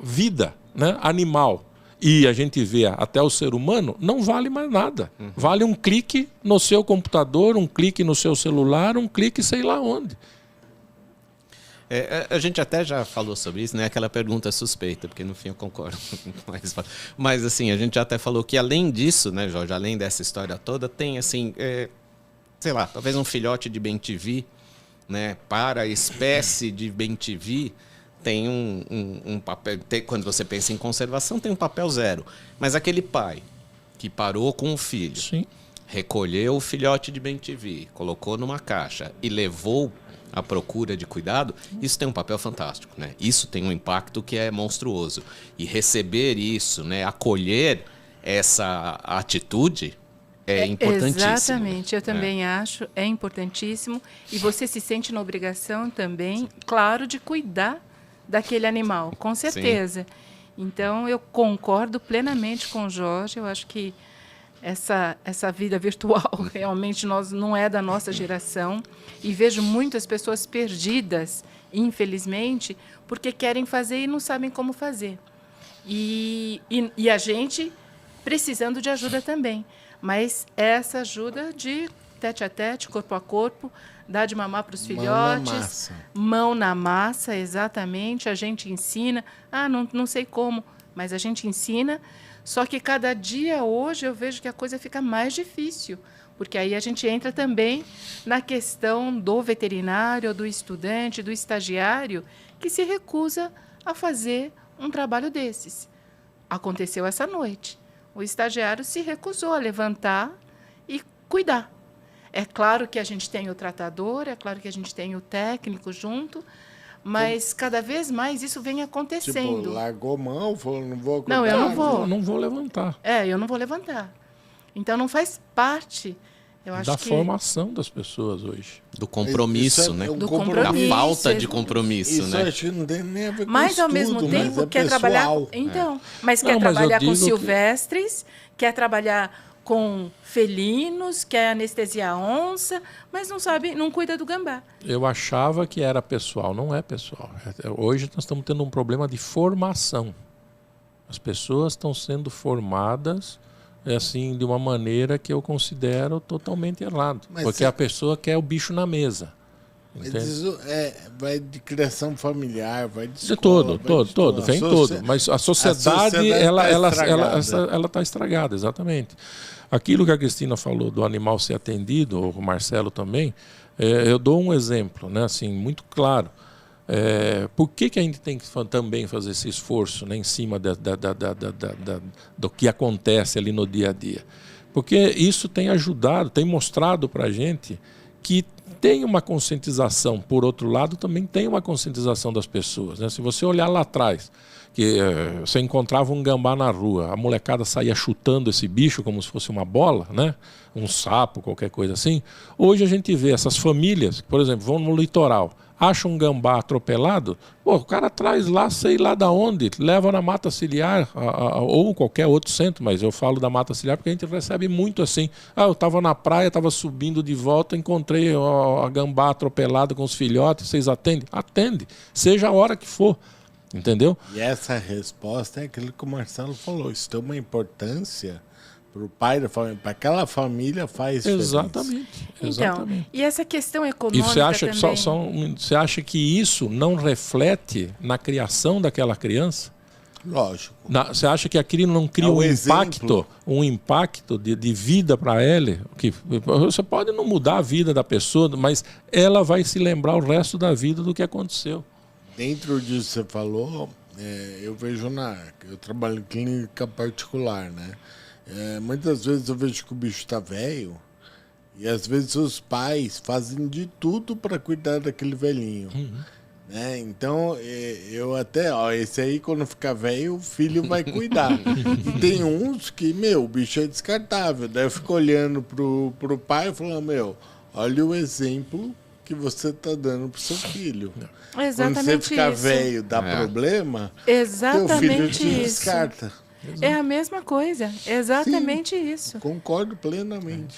vida, né, animal, e a gente vê até o ser humano, não vale mais nada. Vale um clique no seu computador, um clique no seu celular, um clique sei lá onde. A gente até já falou sobre isso, né? Aquela pergunta suspeita, porque no fim eu concordo. Mas assim, a gente já até falou que além disso, né, Jorge, além dessa história toda, tem assim, sei lá, talvez um filhote de bem-te-vi, né? Para a espécie de bem-te-vi, tem um papel, quando você pensa em conservação, tem um papel zero. Mas aquele pai que parou com o filho, sim, recolheu o filhote de bem-te-vi, colocou numa caixa e levou à procura de cuidado, isso tem um papel fantástico, né? Isso tem um impacto que é monstruoso. E receber isso, né? Acolher essa atitude é importantíssimo. Exatamente, eu também acho, é importantíssimo. E você se sente na obrigação também, claro, de cuidar daquele animal, com certeza. Sim. Então, eu concordo plenamente com o Jorge, eu acho que essa vida virtual realmente não é da nossa geração e vejo muitas pessoas perdidas, infelizmente, porque querem fazer e não sabem como fazer. E a gente precisando de ajuda também, mas essa ajuda de tete a tete, corpo a corpo, dar de mamar para os filhotes, mão na massa, exatamente, a gente ensina, não sei como, mas a gente ensina. Só que cada dia hoje eu vejo que a coisa fica mais difícil, porque aí a gente entra também na questão do veterinário, do estudante, do estagiário, que se recusa a fazer um trabalho desses. Aconteceu essa noite. O estagiário se recusou a levantar e cuidar. É claro que a gente tem o tratador, é claro que a gente tem o técnico junto, mas cada vez mais isso vem acontecendo. Tipo, largou mão, falou, não vou cuidar. Não, eu não vou. Eu não vou levantar. Eu não vou levantar. Então, não faz parte, eu acho da que... formação das pessoas hoje. Do compromisso, né? Do compromisso. Da falta de compromisso, isso, né? Acho que não tem nem a ver com mas, estudo, ao mesmo tempo, quer pessoal. trabalhar... Então, mas quer trabalhar com silvestres, quer trabalhar com felinos, quer anestesiar a onça, mas não sabe, não cuida do gambá. Eu achava que era pessoal, não é pessoal. Hoje nós estamos tendo um problema de formação. As pessoas estão sendo formadas assim de uma maneira que eu considero totalmente errado, porque a pessoa quer o bicho na mesa. Mas isso vai de criação familiar, vai de escola, vem todo. Mas a sociedade ela está estragada, exatamente. Aquilo que a Cristina falou do animal ser atendido, ou o Marcelo também, eu dou um exemplo, né, assim, muito claro. Por que a gente tem que também fazer esse esforço, né, em cima do que acontece ali no dia a dia? Porque isso tem ajudado, tem mostrado para a gente que tem uma conscientização, por outro lado, também tem uma conscientização das pessoas, né? Se você olhar lá atrás, que você encontrava um gambá na rua, a molecada saía chutando esse bicho como se fosse uma bola, né? Um sapo, qualquer coisa assim. Hoje a gente vê essas famílias, por exemplo, vão no litoral, acha um gambá atropelado, pô, o cara traz lá, sei lá da onde, leva na mata ciliar, ou qualquer outro centro, mas eu falo da mata ciliar porque a gente recebe muito assim. Eu estava na praia, estava subindo de volta, encontrei a gambá atropelada com os filhotes, vocês atendem? Atende, seja a hora que for, entendeu? E essa resposta é aquilo que o Marcelo falou, isso tem uma importância para o pai da família, para aquela família faz diferença. Exatamente. Então, e essa questão econômica e você acha, também... você acha que isso não reflete na criação daquela criança? Lógico. Você acha que aquilo não cria um impacto de vida para ela? Que você pode não mudar a vida da pessoa, mas ela vai se lembrar o resto da vida do que aconteceu. Dentro disso que você falou, eu vejo eu trabalho em clínica particular, né? Muitas vezes eu vejo que o bicho está velho e às vezes os pais fazem de tudo para cuidar daquele velhinho. Né? Então, eu até, esse aí quando ficar velho, o filho vai cuidar. E tem uns que, o bicho é descartável. Daí eu fico olhando pro pai e falando, olha o exemplo que você está dando pro seu filho. Exatamente. Quando você ficar isso. velho, dá problema, exatamente teu filho te isso. descarta. É a mesma coisa, exatamente isso. Concordo plenamente.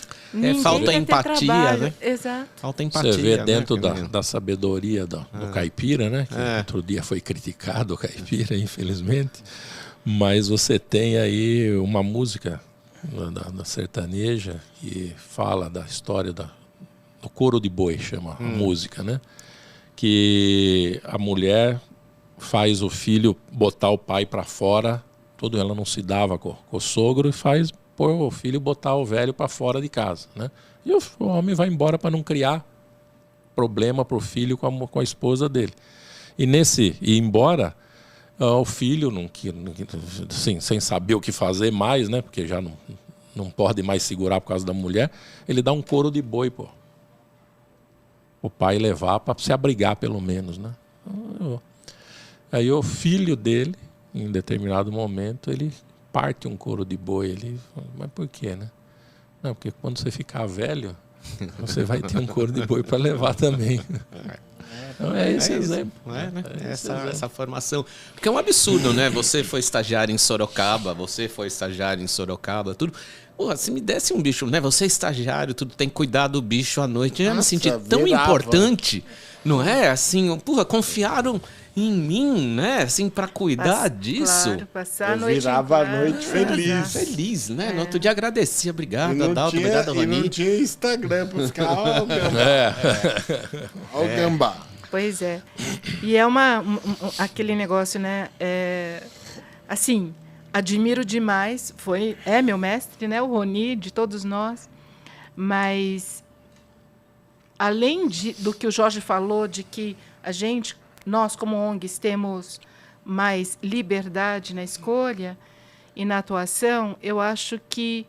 Falta empatia, né? Exato. Falta empatia. Você vê né, dentro da sabedoria do caipira, né? Que outro dia foi criticado o caipira, infelizmente. Mas você tem aí uma música da sertaneja que fala da história do couro de boi, chama a música, né? Que a mulher faz o filho botar o pai para fora. Ela não se dava com o sogro e faz pôr o filho botar o velho para fora de casa, né? E o homem vai embora para não criar problema para o filho com a esposa dele. E ir embora, o filho, assim, sem saber o que fazer mais, né? Porque já não pode mais segurar por causa da mulher, ele dá um couro de boi, pô. O pai levar para se abrigar pelo menos, né? Aí o filho dele, em determinado momento, ele parte um couro de boi. Mas por quê, né? Não, porque quando você ficar velho, você vai ter um couro de boi para levar também. Então esse exemplo. Essa formação. Porque é um absurdo, né? Você foi estagiário em Sorocaba, tudo. Porra, se me desse um bicho, né? Você é estagiário, tudo, tem que cuidar do bicho à noite. Eu já me senti tão importante, não é? Assim, porra, confiaram em mim, né? Assim, para cuidar disso. Claro, passar a noite. Eu virava a noite feliz. Feliz, né? No outro dia agradecia. Obrigado, Adalto. Obrigado, Rony. E não tinha Instagram para ficar, ó o gambá. Ó o gambá. Pois é. E é aquele negócio, né? Assim, admiro demais. É meu mestre, né? O Rony, de todos nós. Mas, além do que o Jorge falou, de que nós, como ONGs, temos mais liberdade na escolha e na atuação, eu acho que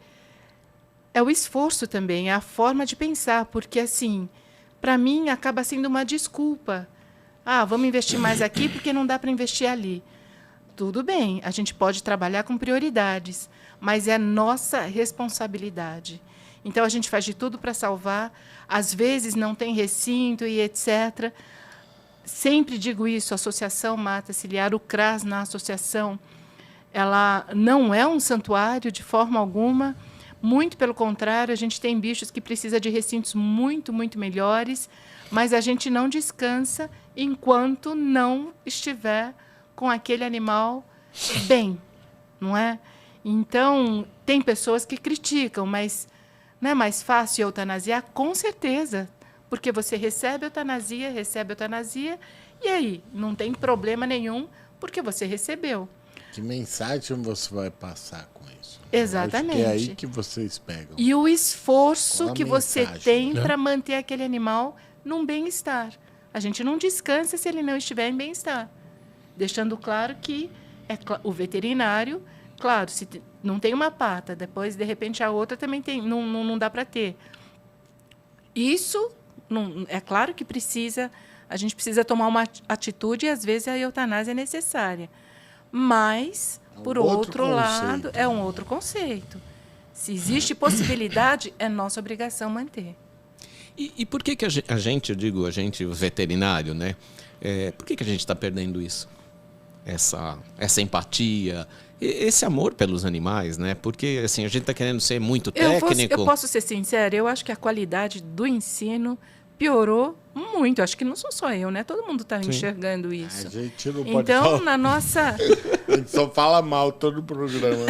é o esforço também, é a forma de pensar, porque, assim, para mim, acaba sendo uma desculpa. Vamos investir mais aqui porque não dá para investir ali. Tudo bem, a gente pode trabalhar com prioridades, mas é nossa responsabilidade. Então, a gente faz de tudo para salvar, às vezes não tem recinto e etc., Sempre digo isso, a Associação Mata Ciliar, o CRAS na associação, ela não é um santuário de forma alguma, muito pelo contrário, a gente tem bichos que precisam de recintos muito, muito melhores, mas a gente não descansa enquanto não estiver com aquele animal bem, não é? Então, tem pessoas que criticam, mas não é mais fácil eutanasiar? Com certeza, porque você recebe eutanasia, e aí? Não tem problema nenhum, porque você recebeu. Que mensagem você vai passar com isso? Exatamente. Acho que é aí que vocês pegam. E o esforço que mensagem, você tem para manter aquele animal num bem-estar. A gente não descansa se ele não estiver em bem-estar. Deixando claro que o veterinário, claro, se não tem uma pata, depois, de repente, a outra também tem, não dá para ter. Isso... é claro que a gente precisa tomar uma atitude e, às vezes, a eutanásia é necessária. Mas, por outro lado, é um outro conceito. Se existe possibilidade, é nossa obrigação manter. E por que a gente, eu digo a gente, o veterinário, né? Por que a gente está perdendo isso? Essa empatia, esse amor pelos animais, né? Porque assim, a gente está querendo ser muito técnico. Eu posso ser sincera, eu acho que a qualidade do ensino piorou muito. Acho que não sou só eu, né? Todo mundo está enxergando isso. A gente não pode Então, falar. na nossa... A gente só fala mal todo o programa.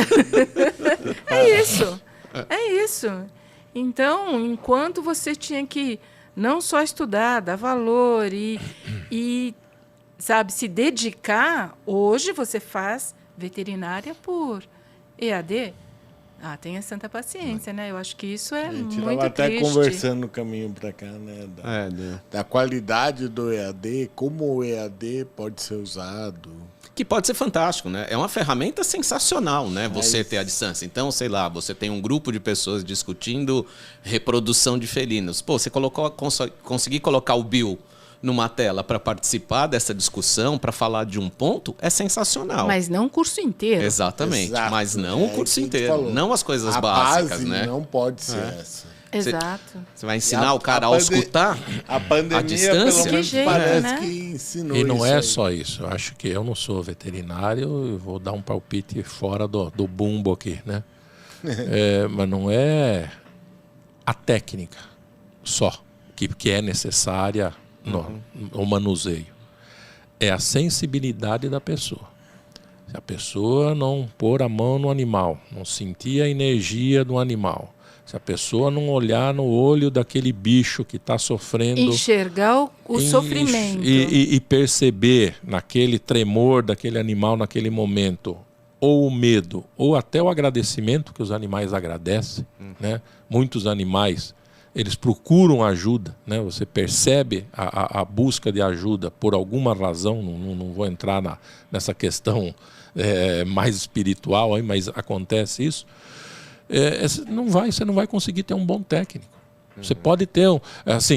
É isso. É isso. Então, enquanto você tinha que não só estudar, dar valor e sabe, se dedicar, hoje você faz veterinária por EAD. Tenha santa paciência, né? Eu acho que isso é A gente muito estava até triste. conversando no caminho para cá, né? Da qualidade do EAD, como o EAD pode ser usado. Que pode ser fantástico, né? É uma ferramenta sensacional, né? Você ter a distância. Então, sei lá, você tem um grupo de pessoas discutindo reprodução de felinos. Pô, você conseguir colocar o Bill numa tela para participar dessa discussão, para falar de um ponto, é sensacional. Mas não o curso inteiro. Exatamente, Exato. mas não o curso inteiro, falou. não as coisas A básicas, base né? não pode ser essa. Exato. Você vai ensinar o cara a auscultar A pandemia, a distância? pelo menos, Que jeito, parece né? que ensinou E não isso é aí. só isso. Eu acho que eu não sou veterinário, eu vou dar um palpite fora do bumbo aqui, né? Mas não é a técnica só que é necessária no manuseio. É a sensibilidade da pessoa. Se a pessoa não pôr a mão no animal, não sentir a energia do animal, se a pessoa não olhar no olho daquele bicho que está sofrendo... Enxergar o sofrimento. E perceber naquele tremor daquele animal naquele momento, ou o medo, ou até o agradecimento que os animais agradecem, né? Muitos animais, eles procuram ajuda, né? Você percebe a busca de ajuda por alguma razão, não vou entrar nessa questão mais espiritual, aí, mas acontece isso. Você não vai conseguir ter um bom técnico. Você pode ter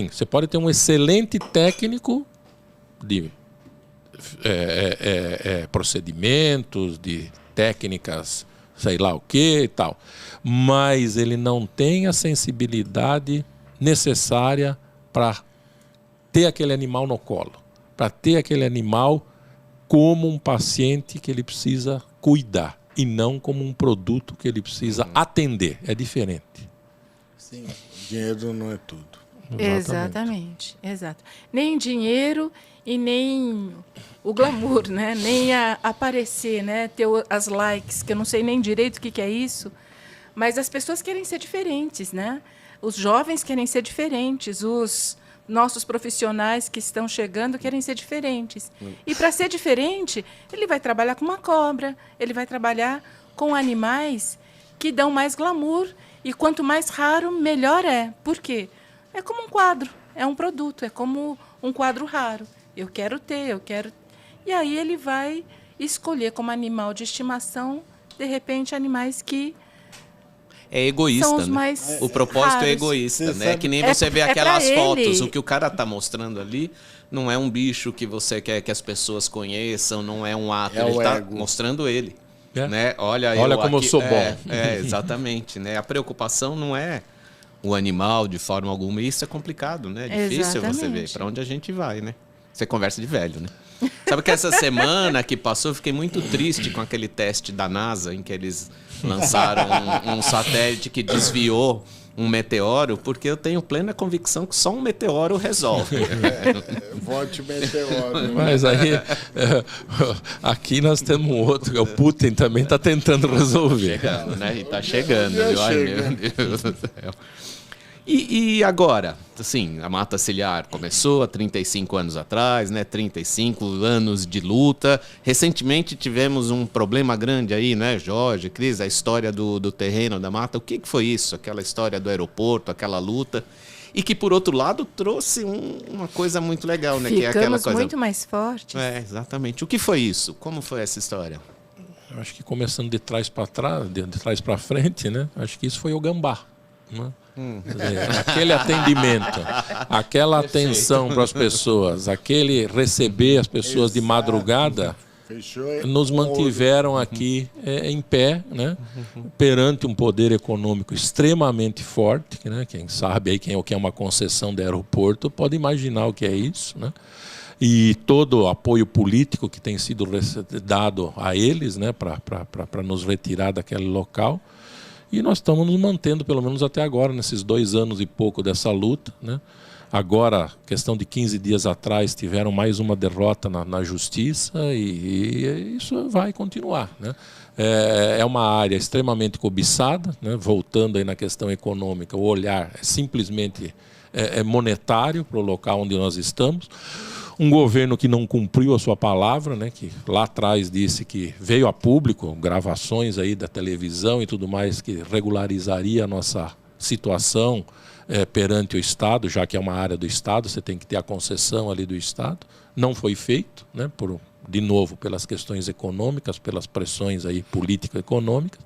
você pode ter um excelente técnico de procedimentos, de técnicas, sei lá o que e tal, mas ele não tem a sensibilidade necessária para ter aquele animal no colo, para ter aquele animal como um paciente que ele precisa cuidar e não como um produto que ele precisa atender. É diferente. Sim, dinheiro não é tudo. Exatamente. Exato. Nem dinheiro e nem o glamour, né? Nem aparecer, né? Ter as likes, que eu não sei nem direito o que é isso, mas as pessoas querem ser diferentes, né? Os jovens querem ser diferentes, os nossos profissionais que estão chegando querem ser diferentes. E para ser diferente, ele vai trabalhar com uma cobra, ele vai trabalhar com animais que dão mais glamour, e quanto mais raro, melhor é. Por quê? É como um quadro, é um produto, é como um quadro raro. Eu quero ter, eu quero... E aí ele vai escolher como animal de estimação, de repente, animais que é egoísta, são os né? mais O propósito raros. é egoísta, Você né? sabe- Que nem você vê pra aquelas ele. fotos, o que o cara tá mostrando ali não é um bicho que você quer que as pessoas conheçam, não é um ato, É ele o tá ego. mostrando ele. É. Né? Olha Como eu sou bom. Exatamente, né? A preocupação não é o animal de forma alguma, e isso é complicado, né? É difícil você ver Exatamente. para onde a gente vai, né? Você conversa de velho, né? Sabe que essa semana que passou, eu fiquei muito triste com aquele teste da NASA em que eles lançaram um satélite que desviou um meteoro, porque eu tenho plena convicção que só um meteoro resolve. Vote meteoro. Mas aí, aqui nós temos um outro, que é o Putin também está tentando resolver. Chegando, né? E tá chegando, Já viu? Ai, chega. meu Deus do céu. E agora, assim, a mata ciliar começou há 35 anos atrás, né? 35 anos de luta. Recentemente tivemos um problema grande aí, né, Jorge, Cris, a história do terreno da mata. O que foi isso? Aquela história do aeroporto, aquela luta. E que, por outro lado, trouxe uma coisa muito legal, né? Que é aquela Ficamos coisa... muito mais fortes. exatamente. O que foi isso? Como foi essa história? Eu acho que começando de trás para trás, de trás para frente, né? Acho que isso foi o gambá, né? Quer dizer, aquele atendimento, aquela atenção para as pessoas, aquele receber as pessoas de madrugada, Fechou. nos mantiveram aqui em pé, né, perante um poder econômico extremamente forte, né, quem sabe aí quem é uma concessão do aeroporto pode imaginar o que é isso, né, e todo o apoio político que tem sido dado a eles, né, para nos retirar daquele local. E nós estamos nos mantendo, pelo menos até agora, nesses 2 anos e pouco dessa luta, né. Agora, questão de 15 dias atrás, tiveram mais uma derrota na justiça e isso vai continuar, né? É uma área extremamente cobiçada, né? Voltando aí na questão econômica, o olhar é simplesmente monetário para o local onde nós estamos. Um governo que não cumpriu a sua palavra, né? Que lá atrás disse que veio a público, gravações aí da televisão e tudo mais, que regularizaria a nossa situação perante o Estado, já que é uma área do Estado, você tem que ter a concessão ali do Estado. Não foi feito, né, de novo, pelas questões econômicas, pelas pressões aí político-econômicas,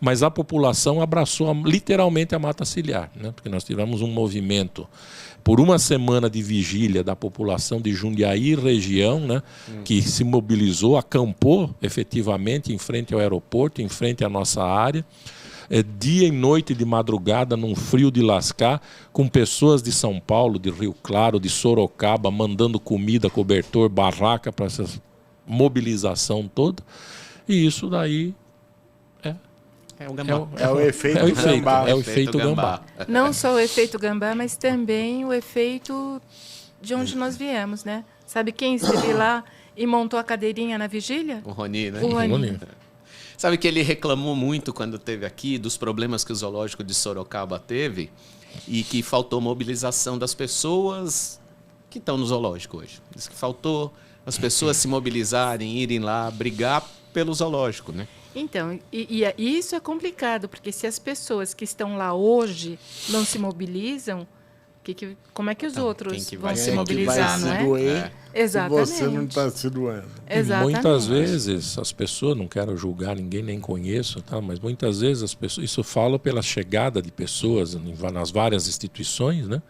mas a população abraçou literalmente a mata ciliar, né, porque nós tivemos um movimento por uma semana de vigília da população de Jundiaí região, né, que se mobilizou, acampou efetivamente em frente ao aeroporto, em frente à nossa área, dia e noite de madrugada, num frio de lascar, com pessoas de São Paulo, de Rio Claro, de Sorocaba, mandando comida, cobertor, barraca para essa mobilização toda. E isso daí é o gambá. É o efeito gambá. É o efeito gambá. Não só o efeito gambá, mas também o efeito de onde nós viemos, né? Sabe quem esteve lá e montou a cadeirinha na vigília? O Rony, né? O Rony. Sabe que ele reclamou muito quando esteve aqui dos problemas que o zoológico de Sorocaba teve e que faltou mobilização das pessoas que estão no zoológico hoje. Diz que faltou as pessoas se mobilizarem, irem lá brigar pelo zoológico, né? Então, e isso é complicado, porque se as pessoas que estão lá hoje não se mobilizam, como é que os outros vão se mobilizar, não é? Doer, Exatamente. Se você não está se doendo. Exatamente. Muitas vezes as pessoas, não quero julgar ninguém, nem conheço, tá? Mas muitas vezes as pessoas, isso fala pela chegada de pessoas nas várias instituições, né?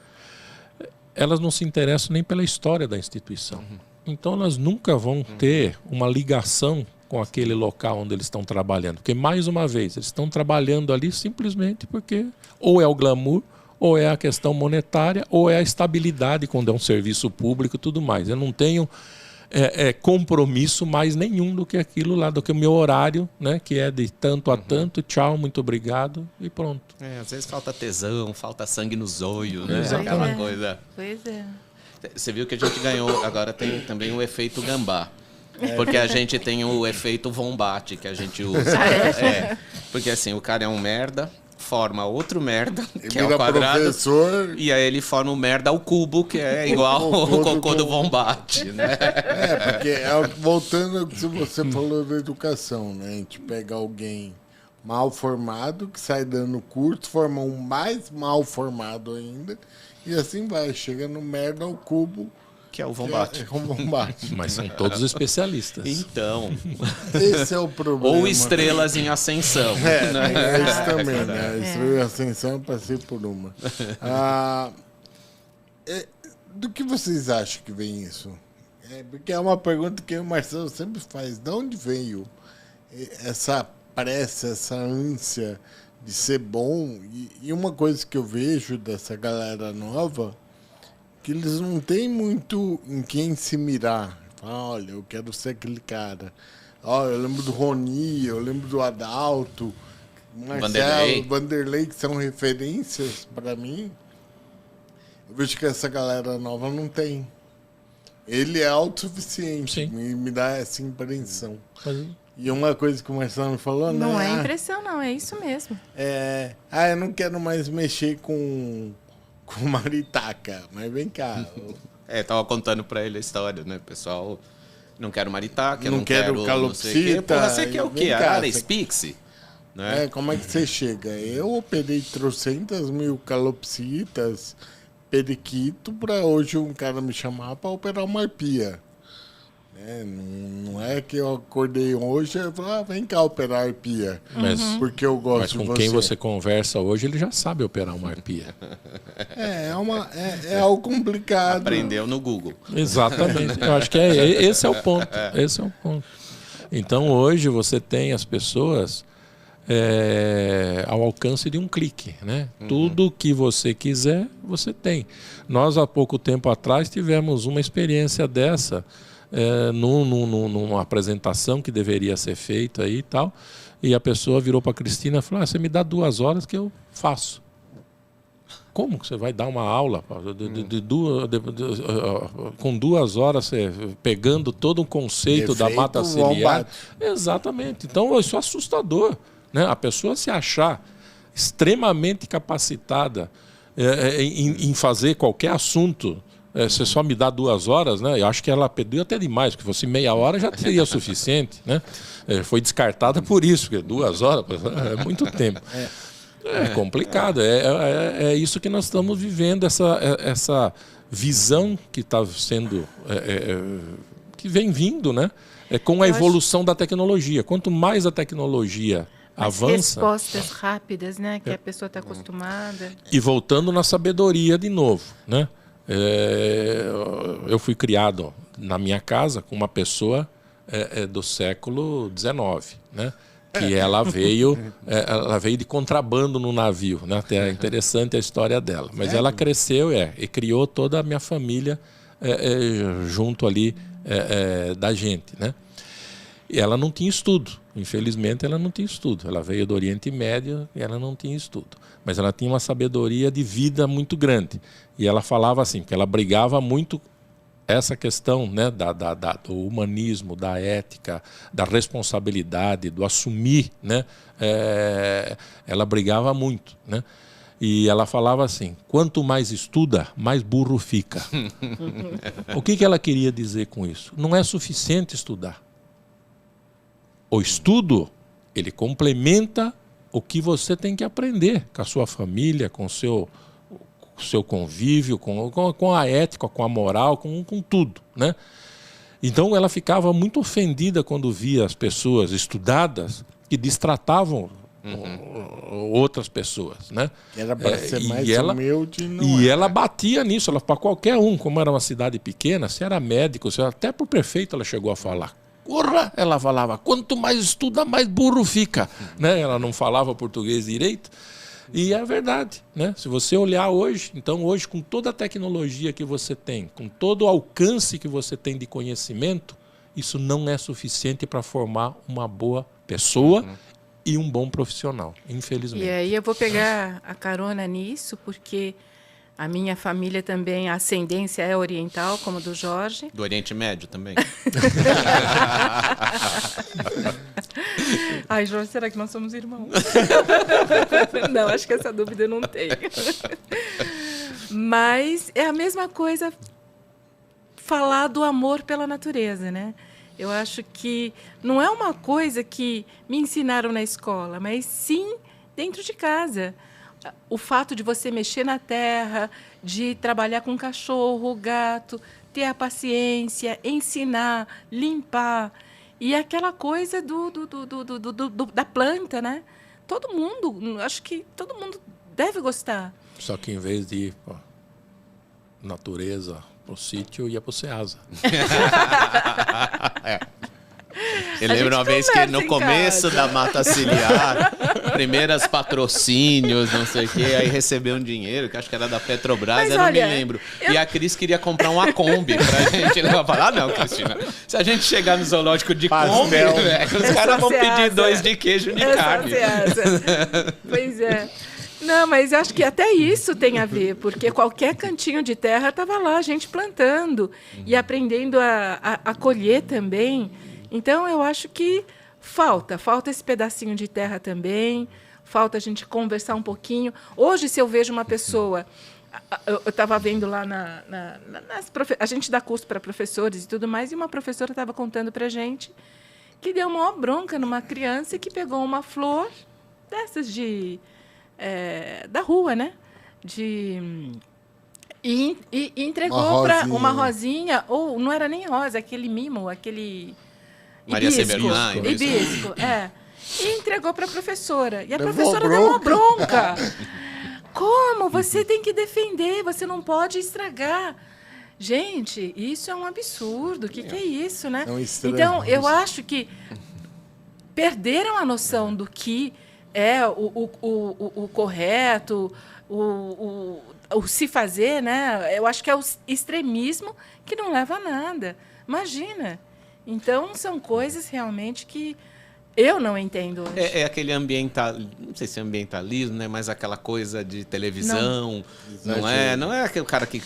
Elas não se interessam nem pela história da instituição. Então elas nunca vão ter uma ligação com aquele local onde eles estão trabalhando. Porque, mais uma vez, eles estão trabalhando ali simplesmente porque ou é o glamour, ou é a questão monetária, ou é a estabilidade quando é um serviço público e tudo mais. Eu não tenho compromisso mais nenhum do que aquilo lá, do que o meu horário, né, que é de tanto a tanto, tchau, muito obrigado e pronto. Às vezes falta tesão, falta sangue no zóio, né? Exatamente. Aquela coisa. Pois é. Você viu que a gente ganhou, agora tem também o efeito gambá. Porque a gente tem o efeito vombate que a gente usa. Porque assim, o cara é um merda, forma outro merda, que é o quadrado, professor. E aí ele forma um merda ao cubo, que é igual o cocô do vombate, né? Porque voltando ao que você falou da educação, né? A gente pega alguém mal formado, que sai dando curso, forma um mais mal formado ainda, e assim vai, chega no merda ao cubo, que é o vombate. Mas são todos especialistas. Então. Esse é o problema. Ou estrelas em ascensão. É isso também, né? Estrela em ascensão, eu passei por uma. Do que vocês acham que vem isso? Porque é uma pergunta que o Marcelo sempre faz. De onde veio essa pressa, essa ânsia de ser bom? E uma coisa que eu vejo dessa galera nova, que eles não têm muito em quem se mirar. Olha, eu quero ser aquele cara. Olha, eu lembro do Rony, eu lembro do Adalto, Marcelo, Vanderlei, que são referências para mim. Eu vejo que essa galera nova não tem. Ele é autossuficiente, me dá essa impressão. E uma coisa que o Marcelo me falou, né? Não é impressão, não, é isso mesmo. Eu não quero mais mexer com maritaca, mas vem cá. Tava contando pra ele a história, né, pessoal? Não quero maritaca, não quero calopsita. Você quer o quê? Ares Pixie? Né? Como é que você chega? Eu operei 300.000 calopsitas, periquito, pra hoje um cara me chamar pra operar uma arpia. Não é que eu acordei hoje e falei, vem cá operar arpia. Porque eu gosto de você. Mas com quem você conversa hoje, ele já sabe operar uma arpia. É algo complicado. Aprendeu no Google. Exatamente. Eu acho que esse é o ponto. Esse é o ponto. Então, hoje, você tem as pessoas ao alcance de um clique, né? Tudo que você quiser, você tem. Nós, há pouco tempo atrás, tivemos uma experiência dessa numa apresentação que deveria ser feita aí e tal, e a pessoa virou para a Cristina e falou: você me dá 2 horas que eu faço. Como que você vai dar uma aula com 2 horas, você pegando todo um conceito da mata ciliar? Exatamente. Então, isso é assustador, né? A pessoa se achar extremamente capacitada em fazer qualquer assunto. Você só me dá 2 horas, né? Eu acho que ela pediu até demais, porque se fosse meia hora já seria suficiente, né? Foi descartada por isso, porque 2 horas é muito tempo. É complicado, é isso que nós estamos vivendo, essa visão que está sendo, que vem vindo, né? Com a evolução da tecnologia. Quanto mais a tecnologia avança... Respostas rápidas, né? Que a pessoa está acostumada. E voltando na sabedoria de novo, né? Eu fui criado na minha casa com uma pessoa do século XIX, né? Que ela veio de contrabando no navio, né? Até é interessante a história dela. Mas ela cresceu e criou toda a minha família junto ali da gente, né? E ela não tinha estudo. Infelizmente, ela não tinha estudo. Ela veio do Oriente Médio e ela não tinha estudo. Mas ela tinha uma sabedoria de vida muito grande. E ela falava assim, que ela brigava muito essa questão, né, do humanismo, da ética, da responsabilidade, do assumir, né? Ela brigava muito, né? E ela falava assim: quanto mais estuda, mais burro fica. O que ela queria dizer com isso? Não é suficiente estudar. O estudo, ele complementa o que você tem que aprender com a sua família, com o seu convívio, com a ética, com a moral, com tudo, né? Então ela ficava muito ofendida quando via as pessoas estudadas que destratavam outras pessoas, né? Era para ser mais humilde. Ela batia nisso, ela, para qualquer um, como era uma cidade pequena, se era médico, até para o prefeito ela chegou a falar. Porra! Ela falava: quanto mais estuda, mais burro fica, né? Ela não falava português direito. E é verdade, né? Se você olhar hoje, então hoje com toda a tecnologia que você tem, com todo o alcance que você tem de conhecimento, isso não é suficiente para formar uma boa pessoa e um bom profissional, infelizmente. E aí eu vou pegar a carona nisso, porque a minha família também, a ascendência é oriental, como do Jorge. Do Oriente Médio também. Ai, Jorge, será que nós somos irmãos? Não, acho que essa dúvida eu não tenho. Mas é a mesma coisa falar do amor pela natureza, né? Eu acho que não é uma coisa que me ensinaram na escola, mas sim dentro de casa. O fato de você mexer na terra, de trabalhar com cachorro, gato, ter a paciência, ensinar, limpar. E aquela coisa da planta, né? Todo mundo, acho que todo mundo deve gostar. Só que em vez de ir para natureza, para o sítio, ia para o Ceasa. Eu lembro uma vez que no começo da mata ciliar, primeiros patrocínios, não sei o quê, aí recebeu um dinheiro, que acho que era da Petrobras, eu não me lembro. E a Cris queria comprar uma Kombi pra gente levar pra lá. Não, Cristina, se a gente chegar no zoológico de Kombi, os caras vão pedir 2 de queijo de carne. Pois é. Não, mas eu acho que até isso tem a ver, porque qualquer cantinho de terra estava lá, a gente plantando e aprendendo a colher também. Então, eu acho que falta esse pedacinho de terra também, falta a gente conversar um pouquinho. Hoje, se eu vejo uma pessoa... Eu estava vendo lá a gente dá curso para professores e tudo mais, e uma professora estava contando para a gente que deu uma bronca numa criança que pegou uma flor dessas da rua, né? E entregou para uma rosinha, ou não era nem rosa, aquele mimo, aquele... Maria Severina. Hibisco, E entregou para a professora. E a professora deu uma bronca. Como? Você tem que defender, você não pode estragar. Gente, isso é um absurdo. O que é isso, né? É um extremo. Então, eu acho que perderam a noção do que é o correto, o se fazer, né? Eu acho que é o extremismo que não leva a nada. Imagina. Então, são coisas realmente que eu não entendo hoje. É aquele não sei se é ambientalismo, né? Mas aquela coisa de televisão. Não é aquele cara que...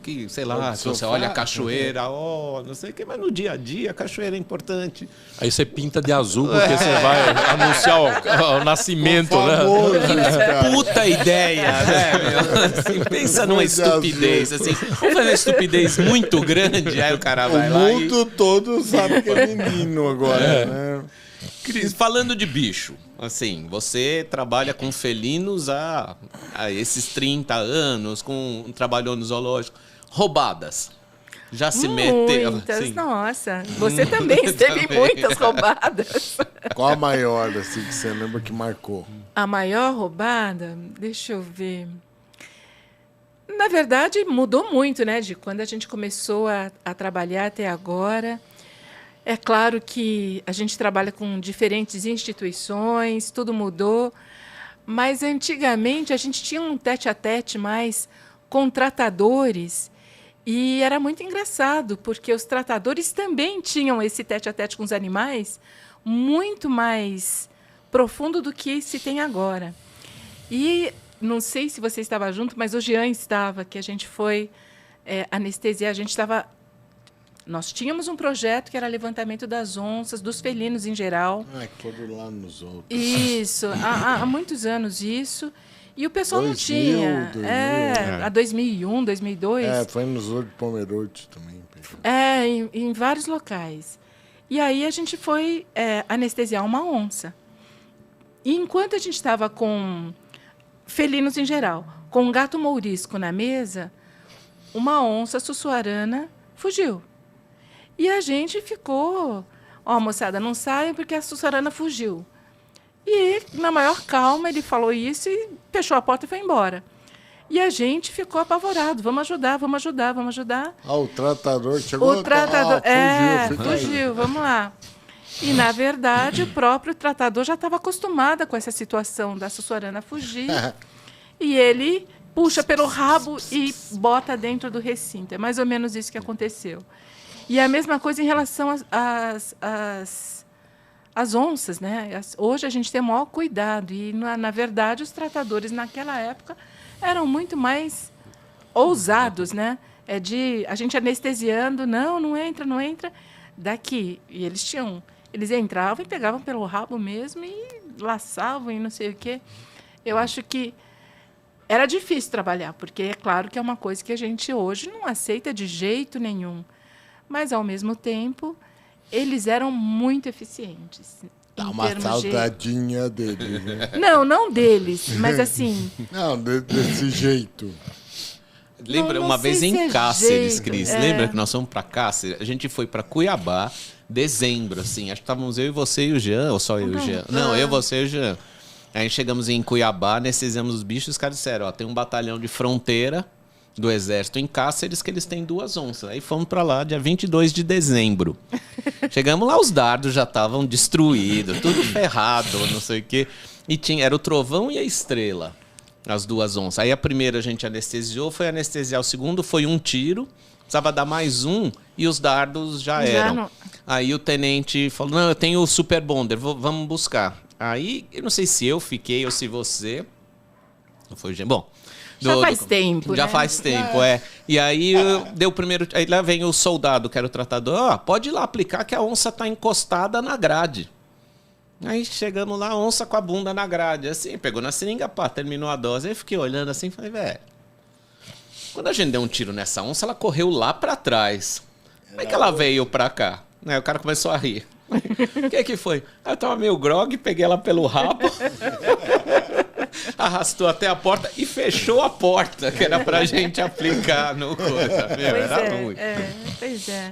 que, sei lá, se você olha a cachoeira, não sei o que, mas no dia a dia a cachoeira é importante. Aí você pinta de azul porque você vai anunciar o nascimento, famoso, né? Puta ideia, né, meu? Assim, pensa numa estupidez, assim. Vamos fazer uma estupidez muito grande, aí o cara vai lá O mundo todo sabe que é menino agora, né? Cris, falando de bicho, assim, você trabalha com felinos há esses 30 anos, trabalhou no zoológico. Roubadas. Já se meteu? Muitas, Assim. nossa. Você também esteve em muitas roubadas. Qual a maior, assim, que você lembra que marcou? A maior roubada, deixa eu ver. Na verdade, mudou muito, né? De quando a gente começou a trabalhar até agora. É claro que a gente trabalha com diferentes instituições, tudo mudou, mas antigamente a gente tinha um tete-a-tete mais com tratadores e era muito engraçado, porque os tratadores também tinham esse tete-a-tete com os animais muito mais profundo do que se tem agora. E não sei se você estava junto, mas o Jean estava, que a gente foi anestesiar, nós tínhamos um projeto que era levantamento das onças, dos felinos em geral. Que foram lá nos outros. Isso, há muitos anos isso. E o pessoal não tinha. 2000. Há 2001, 2002. Foi nos outros Pomerode também. Em vários locais. E aí a gente foi anestesiar uma onça. E enquanto a gente estava com felinos em geral, com um gato mourisco na mesa, uma onça sussuarana fugiu. E a gente ficou... moçada, não saiam porque a sussuarana fugiu. E, na maior calma, ele falou isso e fechou a porta e foi embora. E a gente ficou apavorado. Vamos ajudar, vamos ajudar, vamos ajudar. O tratador chegou... O tratador... fugiu. Fugiu, vamos lá. E, na verdade, o próprio tratador já estava acostumado com essa situação da sussuarana fugir. E ele puxa pelo rabo e bota dentro do recinto. É mais ou menos isso que aconteceu. E a mesma coisa em relação às onças, né? Hoje a gente tem o maior cuidado. E, na verdade, os tratadores, naquela época, eram muito mais ousados, né? A gente anestesiando, não entra, não entra. Daqui. E eles entravam e pegavam pelo rabo mesmo e laçavam e não sei o quê. Eu acho que era difícil trabalhar, porque é claro que é uma coisa que a gente hoje não aceita de jeito nenhum. Mas, ao mesmo tempo, eles eram muito eficientes. Dá uma saudadinha deles, né? Não deles, mas assim... Não, desse jeito. Lembra, uma vez em Cáceres, Cris, lembra que nós fomos para Cáceres? A gente foi para Cuiabá, dezembro, assim. Acho que estávamos eu e você e o Jean, ou só eu e o Jean? Não, eu, você e o Jean. Aí chegamos em Cuiabá, anestesiamos os bichos, os caras disseram, tem um batalhão de fronteira do exército em Cáceres que eles têm 2 onças. Aí fomos para lá dia 22 de dezembro. Chegamos lá, os dardos já estavam destruídos, tudo ferrado, não sei o quê. E era o Trovão e a Estrela, as 2 onças. Aí a primeira a gente anestesiou, foi anestesiar o segundo, foi um tiro, precisava dar mais um e os dardos já eram. Não. Aí o tenente falou, não, eu tenho o Super Bonder, vamos buscar. Aí, eu não sei se eu fiquei ou se você... Não foi, bom... faz tempo, já né? faz tempo, E aí deu o primeiro... Aí lá vem o soldado, que era o tratador. Pode ir lá aplicar que a onça tá encostada na grade. Aí chegamos lá, a onça com a bunda na grade. Assim, pegou na seringa, terminou a dose. Aí eu fiquei olhando assim e falei, velho... Quando a gente deu um tiro nessa onça, ela correu lá pra trás. Como é que ela veio pra cá? O cara começou a rir. O que foi? Eu tava meio grog, peguei ela pelo rabo, arrastou até a porta e fechou a porta, que era pra gente aplicar no coisa. Era ruim. Pois é.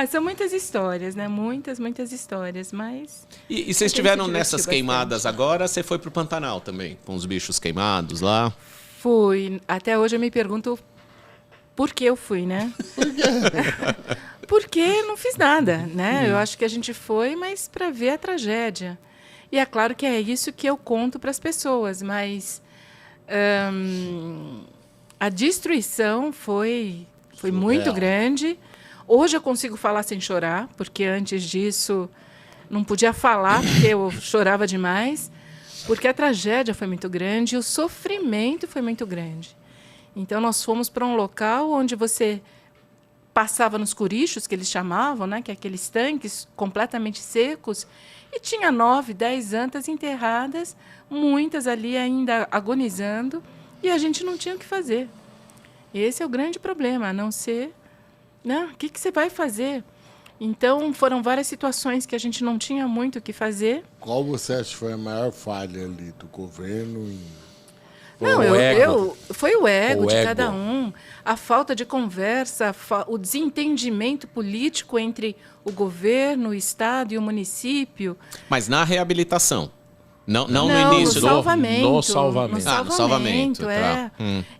São muitas histórias, né? Muitas histórias, mas... E vocês estiveram nessas queimadas agora, você foi pro Pantanal também, com os bichos queimados lá? Fui. Até hoje eu me pergunto Por que eu fui, né? Porque não fiz nada, né? Eu acho que a gente foi, mas para ver a tragédia. E é claro que é isso que eu conto para as pessoas, mas a destruição foi muito grande. Hoje eu consigo falar sem chorar, porque antes disso não podia falar, porque eu chorava demais, porque a tragédia foi muito grande e o sofrimento foi muito grande. Então, nós fomos para um local onde você passava nos curichos, que eles chamavam, né, que é aqueles tanques completamente secos, e tinha 9, 10 antas enterradas, muitas ali ainda agonizando, e a gente não tinha o que fazer. Esse é o grande problema, a não ser... Né, o que você vai fazer? Então, foram várias situações que a gente não tinha muito o que fazer. Qual você acha que foi a maior falha ali do governo? Não, foi o ego de cada um, a falta de conversa, o desentendimento político entre o governo, o Estado e o município. Mas na reabilitação? Não no início, no salvamento. No salvamento. No salvamento, é.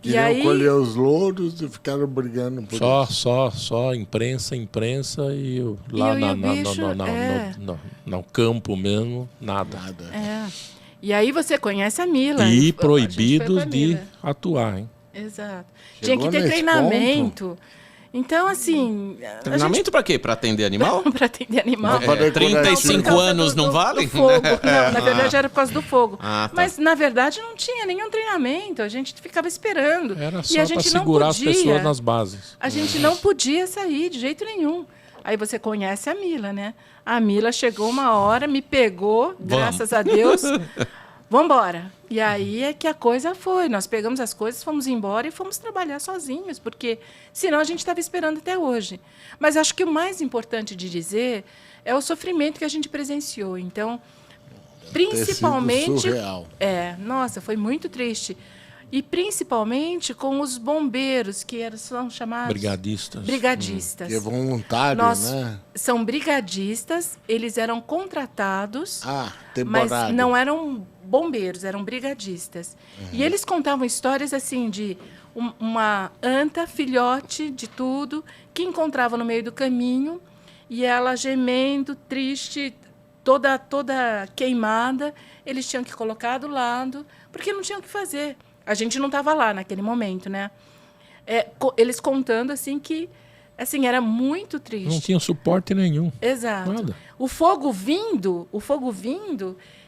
E aí colher os louros e ficaram brigando por isso. Só imprensa e lá no campo mesmo, nada. É. E aí você conhece a Mila. E proibidos de atuar, hein? Exato. Chegou Tinha que ter treinamento. Então, assim... Treinamento para quê? Para atender animal? Para atender animal. 35 anos não valem? Do fogo. Não, na verdade era por causa do fogo. Tá. Mas, na verdade, não tinha nenhum treinamento. A gente ficava esperando. Era só e a gente para segurar não as pessoas nas bases. A gente não podia sair de jeito nenhum. Aí você conhece a Mila, né? A Mila chegou uma hora, me pegou, graças a Deus. Vamos embora. E aí é que a coisa foi. Nós pegamos as coisas, fomos embora e fomos trabalhar sozinhos, porque senão a gente estava esperando até hoje. Mas acho que o mais importante de dizer é o sofrimento que a gente presenciou. Então, principalmente... Surreal. Nossa, foi muito triste. E principalmente com os bombeiros, que são chamados... Brigadistas. Que é voluntário, né? São brigadistas, eles eram contratados, mas temporário. não eram bombeiros, eram brigadistas. E eles contavam histórias assim de uma anta, filhote de tudo, que encontrava no meio do caminho, e ela gemendo, triste, toda queimada. Eles tinham que colocar do lado, porque não tinham o que fazer. A gente não estava lá naquele momento, né? Eles contando assim que era muito triste. Não tinha suporte nenhum. Exato. Nada. O fogo vindo,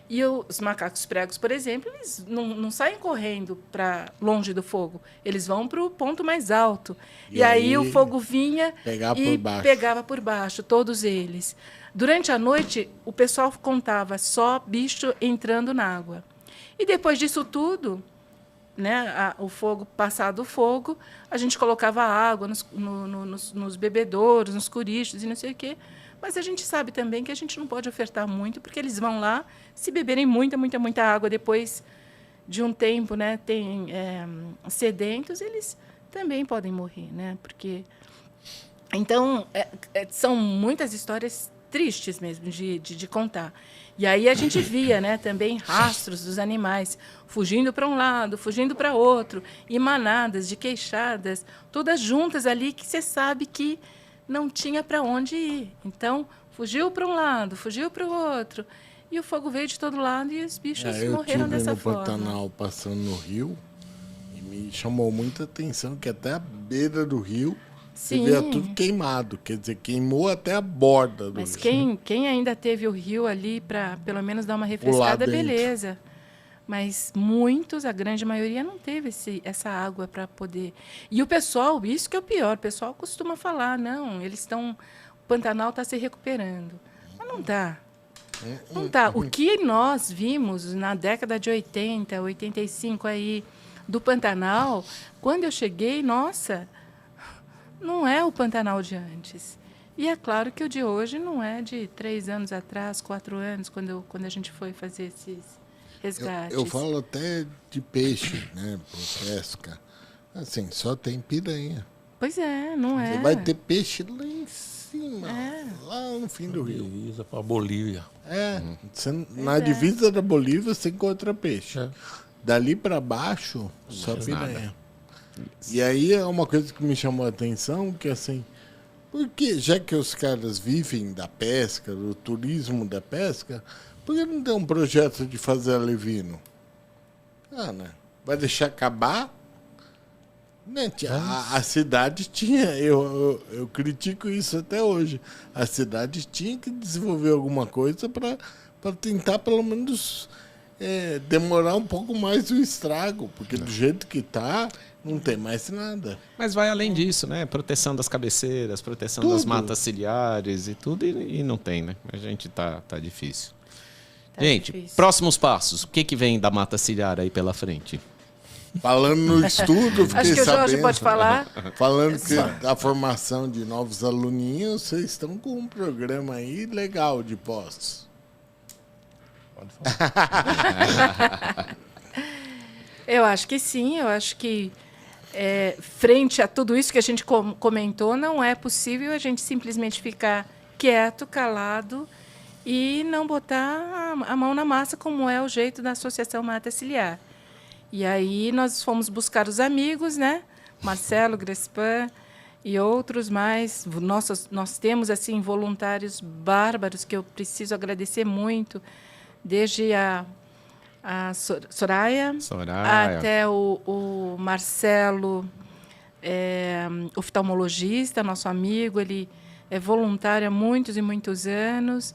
e os macacos pregos, por exemplo, eles não saem correndo para longe do fogo. Eles vão para o ponto mais alto. E aí o fogo vinha pegava por baixo, todos eles. Durante a noite, o pessoal contava só bicho entrando na água. E depois disso tudo... Né, o fogo, passado o fogo, a gente colocava água nos bebedouros, nos curichos e não sei o quê. Mas a gente sabe também que a gente não pode ofertar muito, porque eles vão lá, se beberem muita água, depois de um tempo, né, sedentos, eles também podem morrer. Né, porque... Então, são muitas histórias tristes mesmo de contar. E aí a gente via, né, também rastros dos animais fugindo para um lado, fugindo para outro, e manadas de queixadas, todas juntas ali, que você sabe que não tinha para onde ir. Então, fugiu para um lado, fugiu para o outro, e o fogo veio de todo lado e os bichos morreram dessa forma. Eu tive no Pantanal passando no rio, e me chamou muita atenção que até a beira do rio... Sim. Você vê tudo queimado, quer dizer, queimou até a borda do Mas rio. quem ainda teve o rio ali para, pelo menos, dar uma refrescada, beleza. Mas muitos, a grande maioria, não teve essa água para poder... E o pessoal, isso que é o pior, o pessoal costuma falar, não, o Pantanal está se recuperando. Mas não está. Não está. O que nós vimos na década de 80, 85 aí, do Pantanal, quando eu cheguei, nossa... Não é o Pantanal de antes. E é claro que o de hoje não é de 3 anos atrás, 4 anos, quando a gente foi fazer esses resgates. Eu falo até de peixe, né, por pesca. Assim, só tem piranha. Pois é, não é. Você vai ter peixe lá em cima, lá no fim do rio. Divisa para a Bolívia. Na divisa da Bolívia você encontra peixe. Dali para baixo, só piranha. E aí é uma coisa que me chamou a atenção, que assim, porque já que os caras vivem da pesca, do turismo da pesca, por que não tem um projeto de fazer alevino? Ah, né? Vai deixar acabar? Né? A cidade tinha, eu critico isso até hoje, a cidade tinha que desenvolver alguma coisa para tentar pelo menos demorar um pouco mais o estrago, porque do jeito que tá, não tem mais nada. Mas vai além disso, né? Proteção das cabeceiras, proteção das matas ciliares e tudo, e não tem, né? A gente tá difícil. Tá Gente, difícil. próximos passos. O que vem da mata ciliar aí pela frente? Falando no estudo, fiquei Acho que o Jorge sabendo, pode falar. falando que a formação de novos aluninhos, vocês estão com um programa aí legal de pós. Pode falar. Eu acho que sim, eu acho que frente a tudo isso que a gente comentou, não é possível a gente simplesmente ficar quieto, calado e não botar a mão na massa, como é o jeito da Associação Mata Ciliar. E aí nós fomos buscar os amigos, né? Marcelo Grespan e outros mais. Nós temos assim voluntários bárbaros que eu preciso agradecer muito, desde a Soraya, até o Marcelo, oftalmologista, nosso amigo, ele é voluntário há muitos e muitos anos.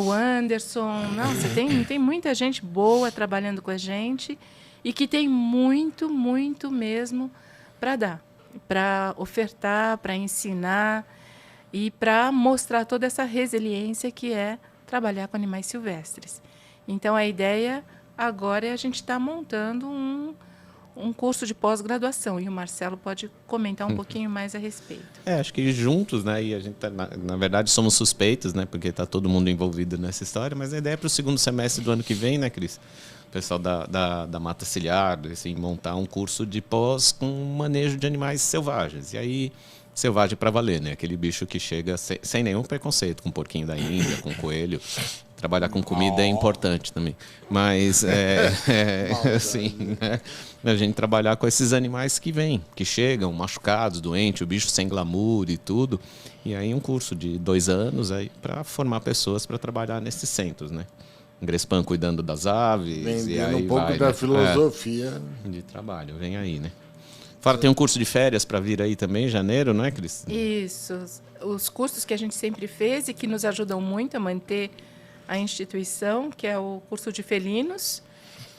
O Anderson, nossa, tem muita gente boa trabalhando com a gente e que tem muito, muito mesmo para dar, para ofertar, para ensinar e para mostrar toda essa resiliência que é trabalhar com animais silvestres. Então, a ideia agora é a gente estar montando um curso de pós-graduação, e o Marcelo pode comentar um pouquinho mais a respeito. Acho que juntos, né? E a gente na verdade somos suspeitos, né? Porque está todo mundo envolvido nessa história, mas a ideia é para o segundo semestre do ano que vem, né, Cris? O pessoal da Mata Ciliar, assim, montar um curso de pós com manejo de animais selvagens. E aí, selvagem para valer, né? Aquele bicho que chega sem nenhum preconceito, com porquinho da Índia, com coelho. Trabalhar com comida é importante também. Mas, assim, né? A gente trabalhar com esses animais que vêm, que chegam machucados, doentes, o bicho sem glamour e tudo. E aí um curso de 2 anos para formar pessoas para trabalhar nesses centros, né? Grespan cuidando das aves. Vendendo e aí um pouco vai, da né? filosofia. De trabalho, vem aí, né? Fora, tem um curso de férias para vir aí também em janeiro, não é, Cris? Isso. Os cursos que a gente sempre fez e que nos ajudam muito a manter a instituição, que é o curso de felinos,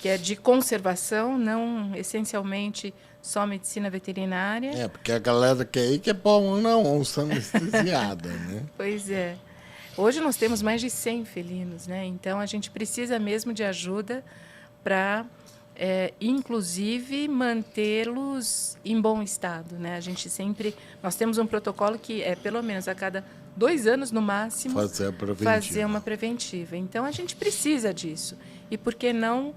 que é de conservação, não essencialmente só medicina veterinária. Porque a galera quer ir, quer pôr uma onça anestesiada, né? Pois é. Hoje nós temos mais de 100 felinos, né? Então a gente precisa mesmo de ajuda para, inclusive, mantê-los em bom estado, né? Nós temos um protocolo que é pelo menos a cada 2 anos no máximo fazer uma preventiva. Então a gente precisa disso. E por que não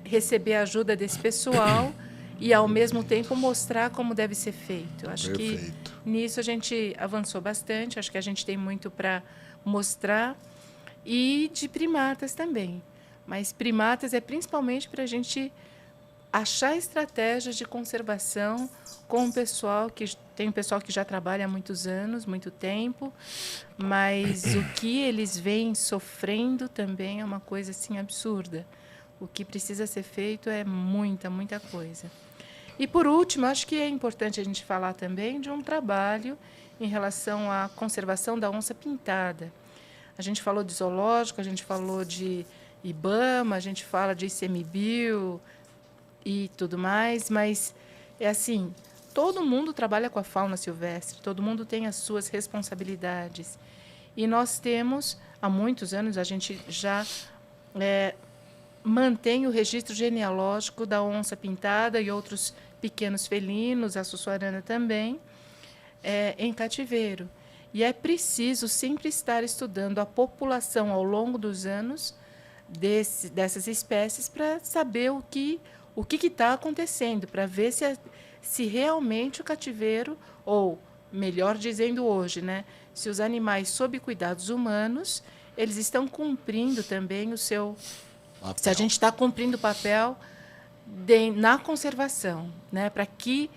receber a ajuda desse pessoal e ao mesmo tempo mostrar como deve ser feito? Eu acho que nisso a gente avançou bastante. Acho que a gente tem muito para mostrar, e de primatas também. Mas primatas é principalmente para a gente achar estratégias de conservação com o pessoal tem um pessoal que já trabalha há muitos anos, muito tempo, mas o que eles vêm sofrendo também é uma coisa assim absurda. O que precisa ser feito é muita, muita coisa. E por último, acho que é importante a gente falar também de um trabalho em relação à conservação da onça pintada. A gente falou de zoológico, a gente falou de IBAMA, a gente fala de ICMBio e tudo mais, mas é assim, todo mundo trabalha com a fauna silvestre, todo mundo tem as suas responsabilidades. E nós temos, há muitos anos, a gente já mantém o registro genealógico da onça pintada e outros pequenos felinos, a sussuarana também, em cativeiro. E é preciso sempre estar estudando a população ao longo dos anos dessas espécies para saber o que está acontecendo, para ver se realmente o cativeiro, ou, melhor dizendo hoje, né, se os animais sob cuidados humanos, eles estão cumprindo também o seu... Se a gente está cumprindo o papel na conservação, né? Para que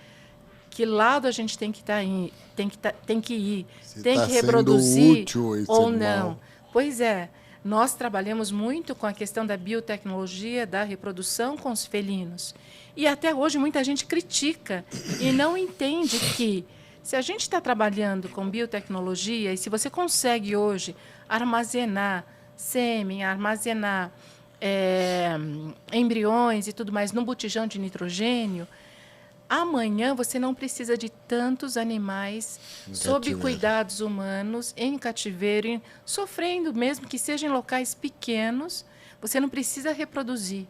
lado a gente tem que tem que ir, Se tem tá que sendo reproduzir útil esse ou animal. não. Pois é, nós trabalhamos muito com a questão da biotecnologia, da reprodução com os felinos. E até hoje muita gente critica e não entende que se a gente está trabalhando com biotecnologia e se você consegue hoje armazenar sêmen, armazenar embriões e tudo mais num botijão de nitrogênio, amanhã você não precisa de tantos animais sob cativeiro. cuidados humanos, em cativeiro, sofrendo, mesmo que sejam em locais pequenos, você não precisa reproduzir.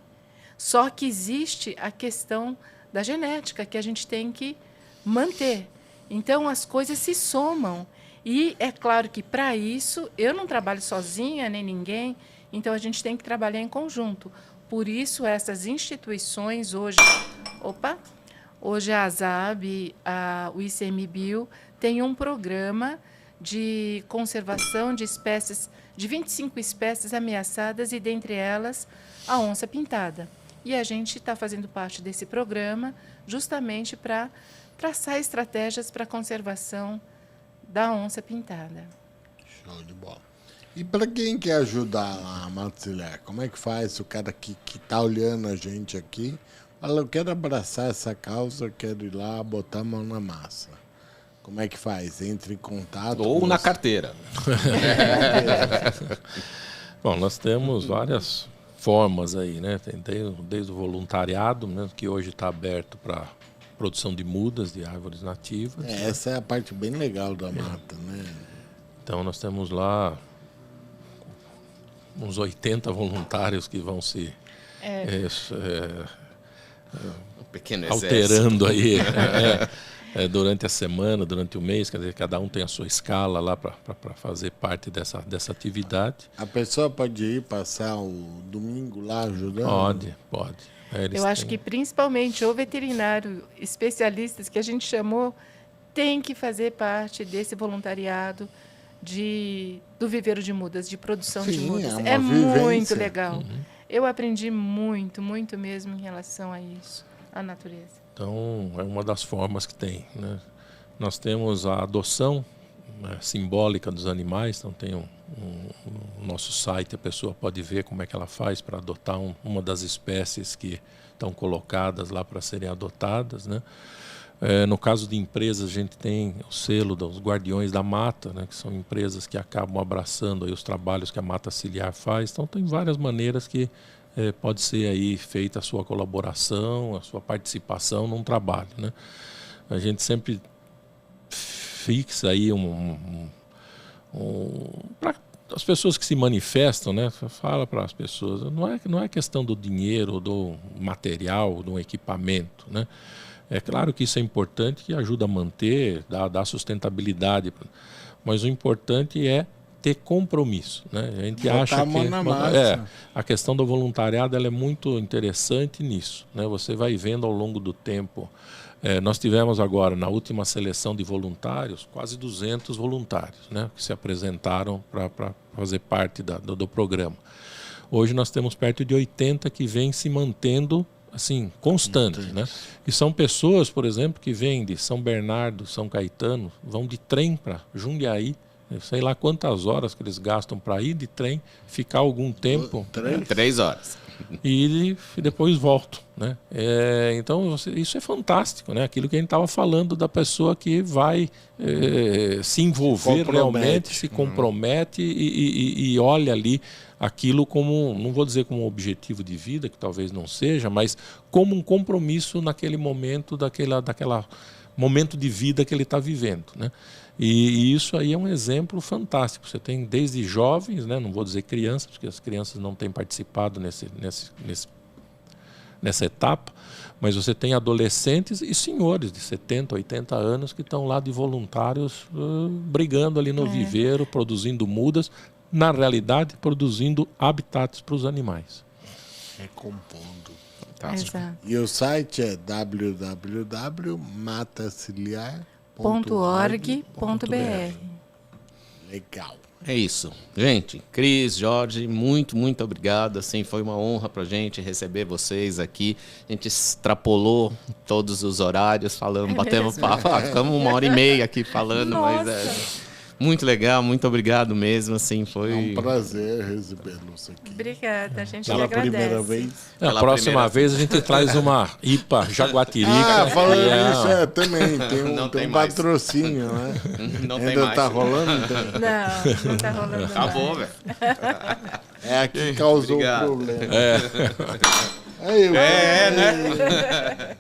Só que existe a questão da genética, que a gente tem que manter. Então, as coisas se somam. E é claro que, para isso, eu não trabalho sozinha, nem ninguém, então a gente tem que trabalhar em conjunto. Por isso, essas instituições hoje... Hoje a ASAB, o ICMBio, tem um programa de conservação de espécies, de 25 espécies ameaçadas, e dentre elas a onça-pintada. E a gente está fazendo parte desse programa justamente para traçar estratégias para a conservação da onça-pintada. Show de bola. E para quem quer ajudar a Mata Ciliar, como é que faz? O cara que está olhando a gente aqui, fala, eu quero abraçar essa causa, quero ir lá botar a mão na massa. Como é que faz? Entre em contato? Ou na carteira. Bom, nós temos várias formas aí, né? Tem desde o voluntariado, né, que hoje está aberto para produção de mudas de árvores nativas. Essa é a parte bem legal da mata, né? Então nós temos lá uns 80 voluntários que vão se Um pequeno alterando aí durante a semana, durante o mês. Quer dizer, cada um tem a sua escala lá para fazer parte dessa atividade. A pessoa pode ir passar o domingo lá ajudando? Pode. Eu acho que principalmente o veterinário, especialistas que a gente chamou, tem que fazer parte desse voluntariado do viveiro de mudas, de produção de mudas. uma É muito vivência. legal. Uhum. Eu aprendi muito, muito mesmo em relação a isso, à natureza. Então, é uma das formas que tem, né? Nós temos a adoção, né, simbólica dos animais. Então, tem no nosso site, a pessoa pode ver como é que ela faz para adotar uma das espécies que estão colocadas lá para serem adotadas, né? No caso de empresas, a gente tem o selo dos Guardiões da Mata, né, que são empresas que acabam abraçando aí os trabalhos que a Mata Ciliar faz. Então, tem várias maneiras que pode ser aí feita a sua colaboração, a sua participação num trabalho, né? A gente sempre fixa aí para as pessoas que se manifestam, né? Fala para as pessoas, não é questão do dinheiro, do material, do equipamento, né? É claro que isso é importante, que ajuda a manter, dá sustentabilidade, mas o importante é ter compromisso, né? A gente botar acha a mão na massa. A questão do voluntariado ela é muito interessante nisso, né? Você vai vendo ao longo do tempo. Nós tivemos agora, na última seleção de voluntários, quase 200 voluntários, né, que se apresentaram para fazer parte do programa. Hoje nós temos perto de 80 que vêm se mantendo assim, constante, né? E são pessoas, por exemplo, que vêm de São Bernardo, São Caetano, vão de trem para Jundiaí, sei lá quantas horas que eles gastam para ir de trem, ficar algum tempo. 3 horas. E depois voltam, né? Então, isso é fantástico, né? Aquilo que a gente estava falando da pessoa que vai se envolver realmente, se compromete e olha ali aquilo como, não vou dizer como um objetivo de vida, que talvez não seja, mas como um compromisso naquele momento, daquela momento de vida que ele está vivendo, né? E isso aí é um exemplo fantástico. Você tem desde jovens, né? Não vou dizer crianças, porque as crianças não têm participado nessa etapa, mas você tem adolescentes e senhores de 70, 80 anos que estão lá de voluntários brigando ali no viveiro, produzindo mudas, na realidade produzindo habitats para os animais. Recompondo. Fantástico. Exato. E o site é www.mataciliar.org.br. .org.br. Legal. É isso. Gente, Cris, Jorge, muito, muito obrigado. Assim, foi uma honra pra gente receber vocês aqui. A gente extrapolou todos os horários, falando, batemos papo. Ficamos 1h30 aqui falando, Nossa. mas muito legal, muito obrigado mesmo. Assim, É foi um prazer recebê-los aqui. Obrigada, a gente que Pela agradece. primeira vez. Na Pela próxima primeira vez a gente traz uma IPA Jaguatirica. Falando que é nisso, também Não tem tem um mais. patrocínio, né? Não tem Ainda mais. tá rolando? Não tá rolando. Acabou, mais. velho. É a que causou o Obrigado. problema. É. Aí, né?